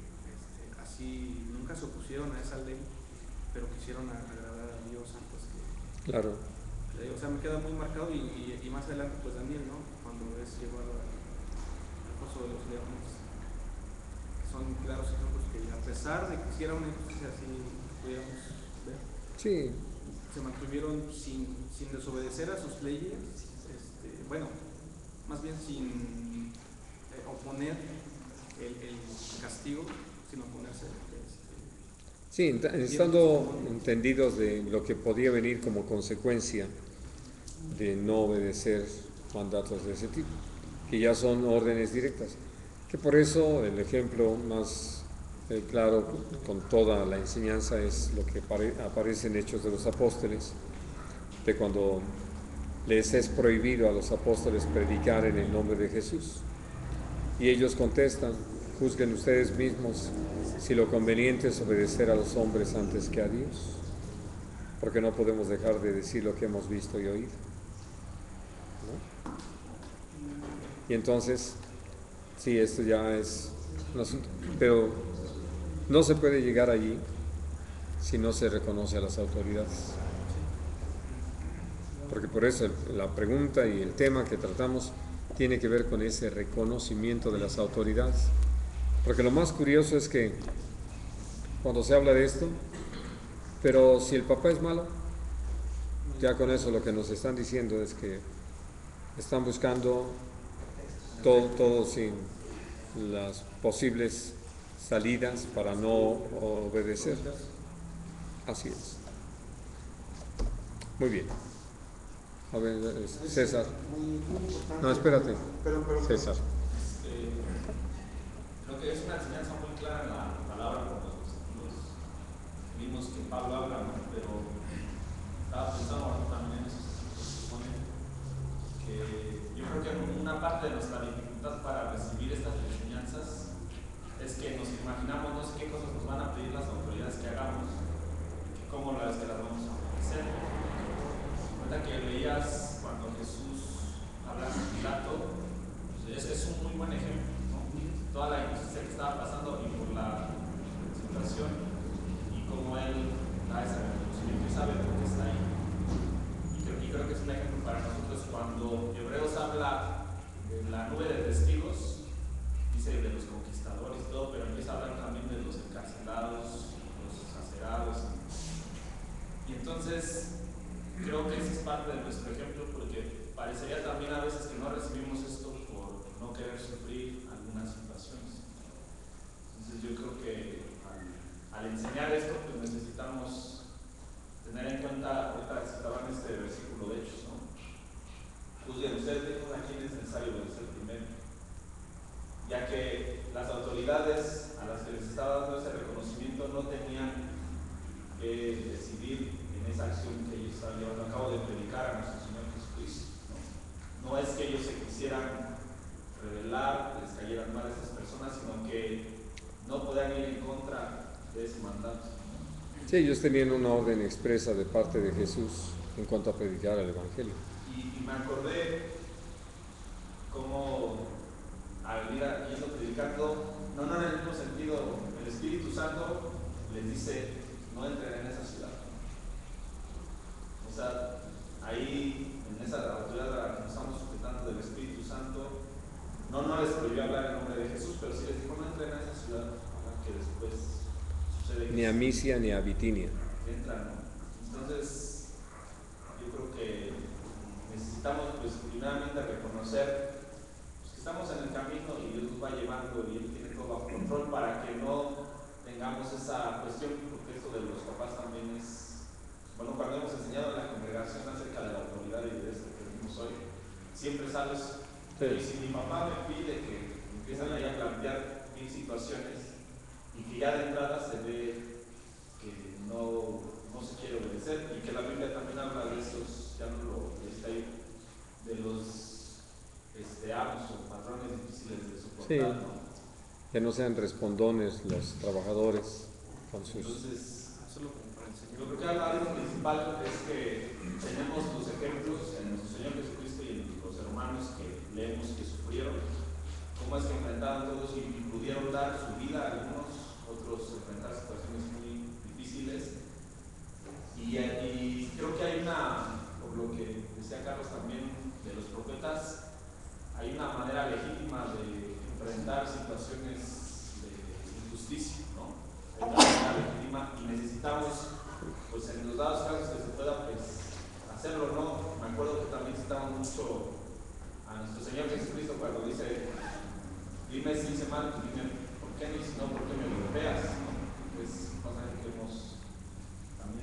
así nunca se opusieron a esa ley, pero quisieron agradar a Dios antes que... Claro. O sea, me queda muy marcado y más adelante pues Daniel, ¿no? Cuando es llevado al pozo de los leones. Son claros ejemplos que a pesar de que hiciera una injusticia así, pudiéramos ver, Sí. se mantuvieron sin desobedecer a sus leyes, bueno, más bien sin oponer el castigo, sino oponerse. Sí, estando entendidos de lo que podía venir como consecuencia de no obedecer mandatos de ese tipo, que ya son órdenes directas, que por eso el ejemplo más claro con toda la enseñanza es lo que aparece en Hechos de los Apóstoles, de cuando les es prohibido a los apóstoles predicar en el nombre de Jesús. Y ellos contestan: juzguen ustedes mismos si lo conveniente es obedecer a los hombres antes que a Dios, porque no podemos dejar de decir lo que hemos visto y oído, ¿no? Y entonces, sí, esto ya es un asunto, pero no se puede llegar allí si no se reconoce a las autoridades. Porque por eso la pregunta y el tema que tratamos tiene que ver con ese reconocimiento de las autoridades. Porque lo más curioso es que cuando se habla de esto, pero si el papá es malo, ya con eso lo que nos están diciendo es que están buscando todo sin las posibles salidas para no obedecer. Así es. Muy bien. A ver, César. Muy importante. No, espérate. Pero, César. Creo que es una enseñanza muy clara en la palabra, como los vimos que Pablo habla, ¿no? Pero estaba pensando también en eso, se supone que yo creo que una parte de nuestra dificultad para recibir estas enseñanzas es que nos imaginamos no sé qué cosas nos van a pedir las autoridades que hagamos, cómo las vamos a obedecer. Que leías cuando Jesús habla con Pilato, es un muy buen ejemplo, ¿no? Toda la injusticia que estaba pasando y por la situación y cómo él da ese reconocimiento y sabe por qué está ahí. Y creo que es un ejemplo para nosotros cuando Hebreos habla de la nube de testigos, dice de los conquistadores y todo, pero empieza a hablar también de los encarcelados, los acerados. Y entonces creo que esa es parte de nuestro ejemplo, porque parecería también a veces que no recibimos esto por no querer sufrir algunas situaciones. Entonces yo creo que al enseñar esto, pues necesitamos tener en cuenta, ahorita citaban este versículo de Hechos, ¿no? Juzguen ustedes mismos a quién es necesario obedecer primero, ya que las autoridades a las que les estaba dando ese reconocimiento no tenían que decidir en esa acción que ellos están llevando a cabo de predicar a nuestro Señor Jesucristo, ¿no? No es que ellos se quisieran rebelar, les cayeran mal a esas personas, sino que no podían ir en contra de ese mandato, ¿no? Sí, ellos tenían una orden expresa de parte de Jesús en cuanto a predicar el Evangelio. Y me acordé cómo al ir yendo predicando, no en el mismo sentido, el Espíritu Santo les dice: no entren en esa ciudad. O sea, ahí, en esa autoridad a la que nos estamos sujetando del Espíritu Santo, no les prohibió hablar en nombre de Jesús, pero sí les dijo: no entren a esa ciudad, que después sucede que Ni a Misia ni a Bitinia. entran, ¿no? Entonces, yo creo que necesitamos, pues, primeramente reconocer pues, que estamos en el camino y Dios nos va llevando y Él tiene todo bajo control para que no tengamos esa cuestión, porque esto de los papás también es, bueno, cuando hemos enseñado en la congregación acerca de la autoridad y de esto que vimos hoy, siempre sabes, y si mi papá me pide que empiezan ahí a plantear mil situaciones y que ya de entrada se ve que no se quiere obedecer, y que la Biblia también habla de esos, ya no lo está ahí, de los amos o patrones difíciles de soportar, Sí. ¿no? Que no sean respondones los trabajadores con sus... Entonces, yo creo que algo principal es que tenemos los ejemplos en nuestro Señor Jesucristo y en los hermanos que leemos que sufrieron, cómo es que enfrentaron todos y pudieron dar su vida a algunos, otros enfrentar situaciones muy difíciles. Y creo que hay por lo que decía Carlos también de los profetas, hay una manera legítima de enfrentar situaciones de injusticia, ¿no? Hay una manera legítima y necesitamos, pues en los dados casos que se pueda, pues, hacerlo, ¿no? Me acuerdo que también citamos mucho a nuestro Señor Jesucristo cuando dice: dime si hice mal, pues dime por qué, y si no, por qué me golpeas, ¿no? Pues pasa que hemos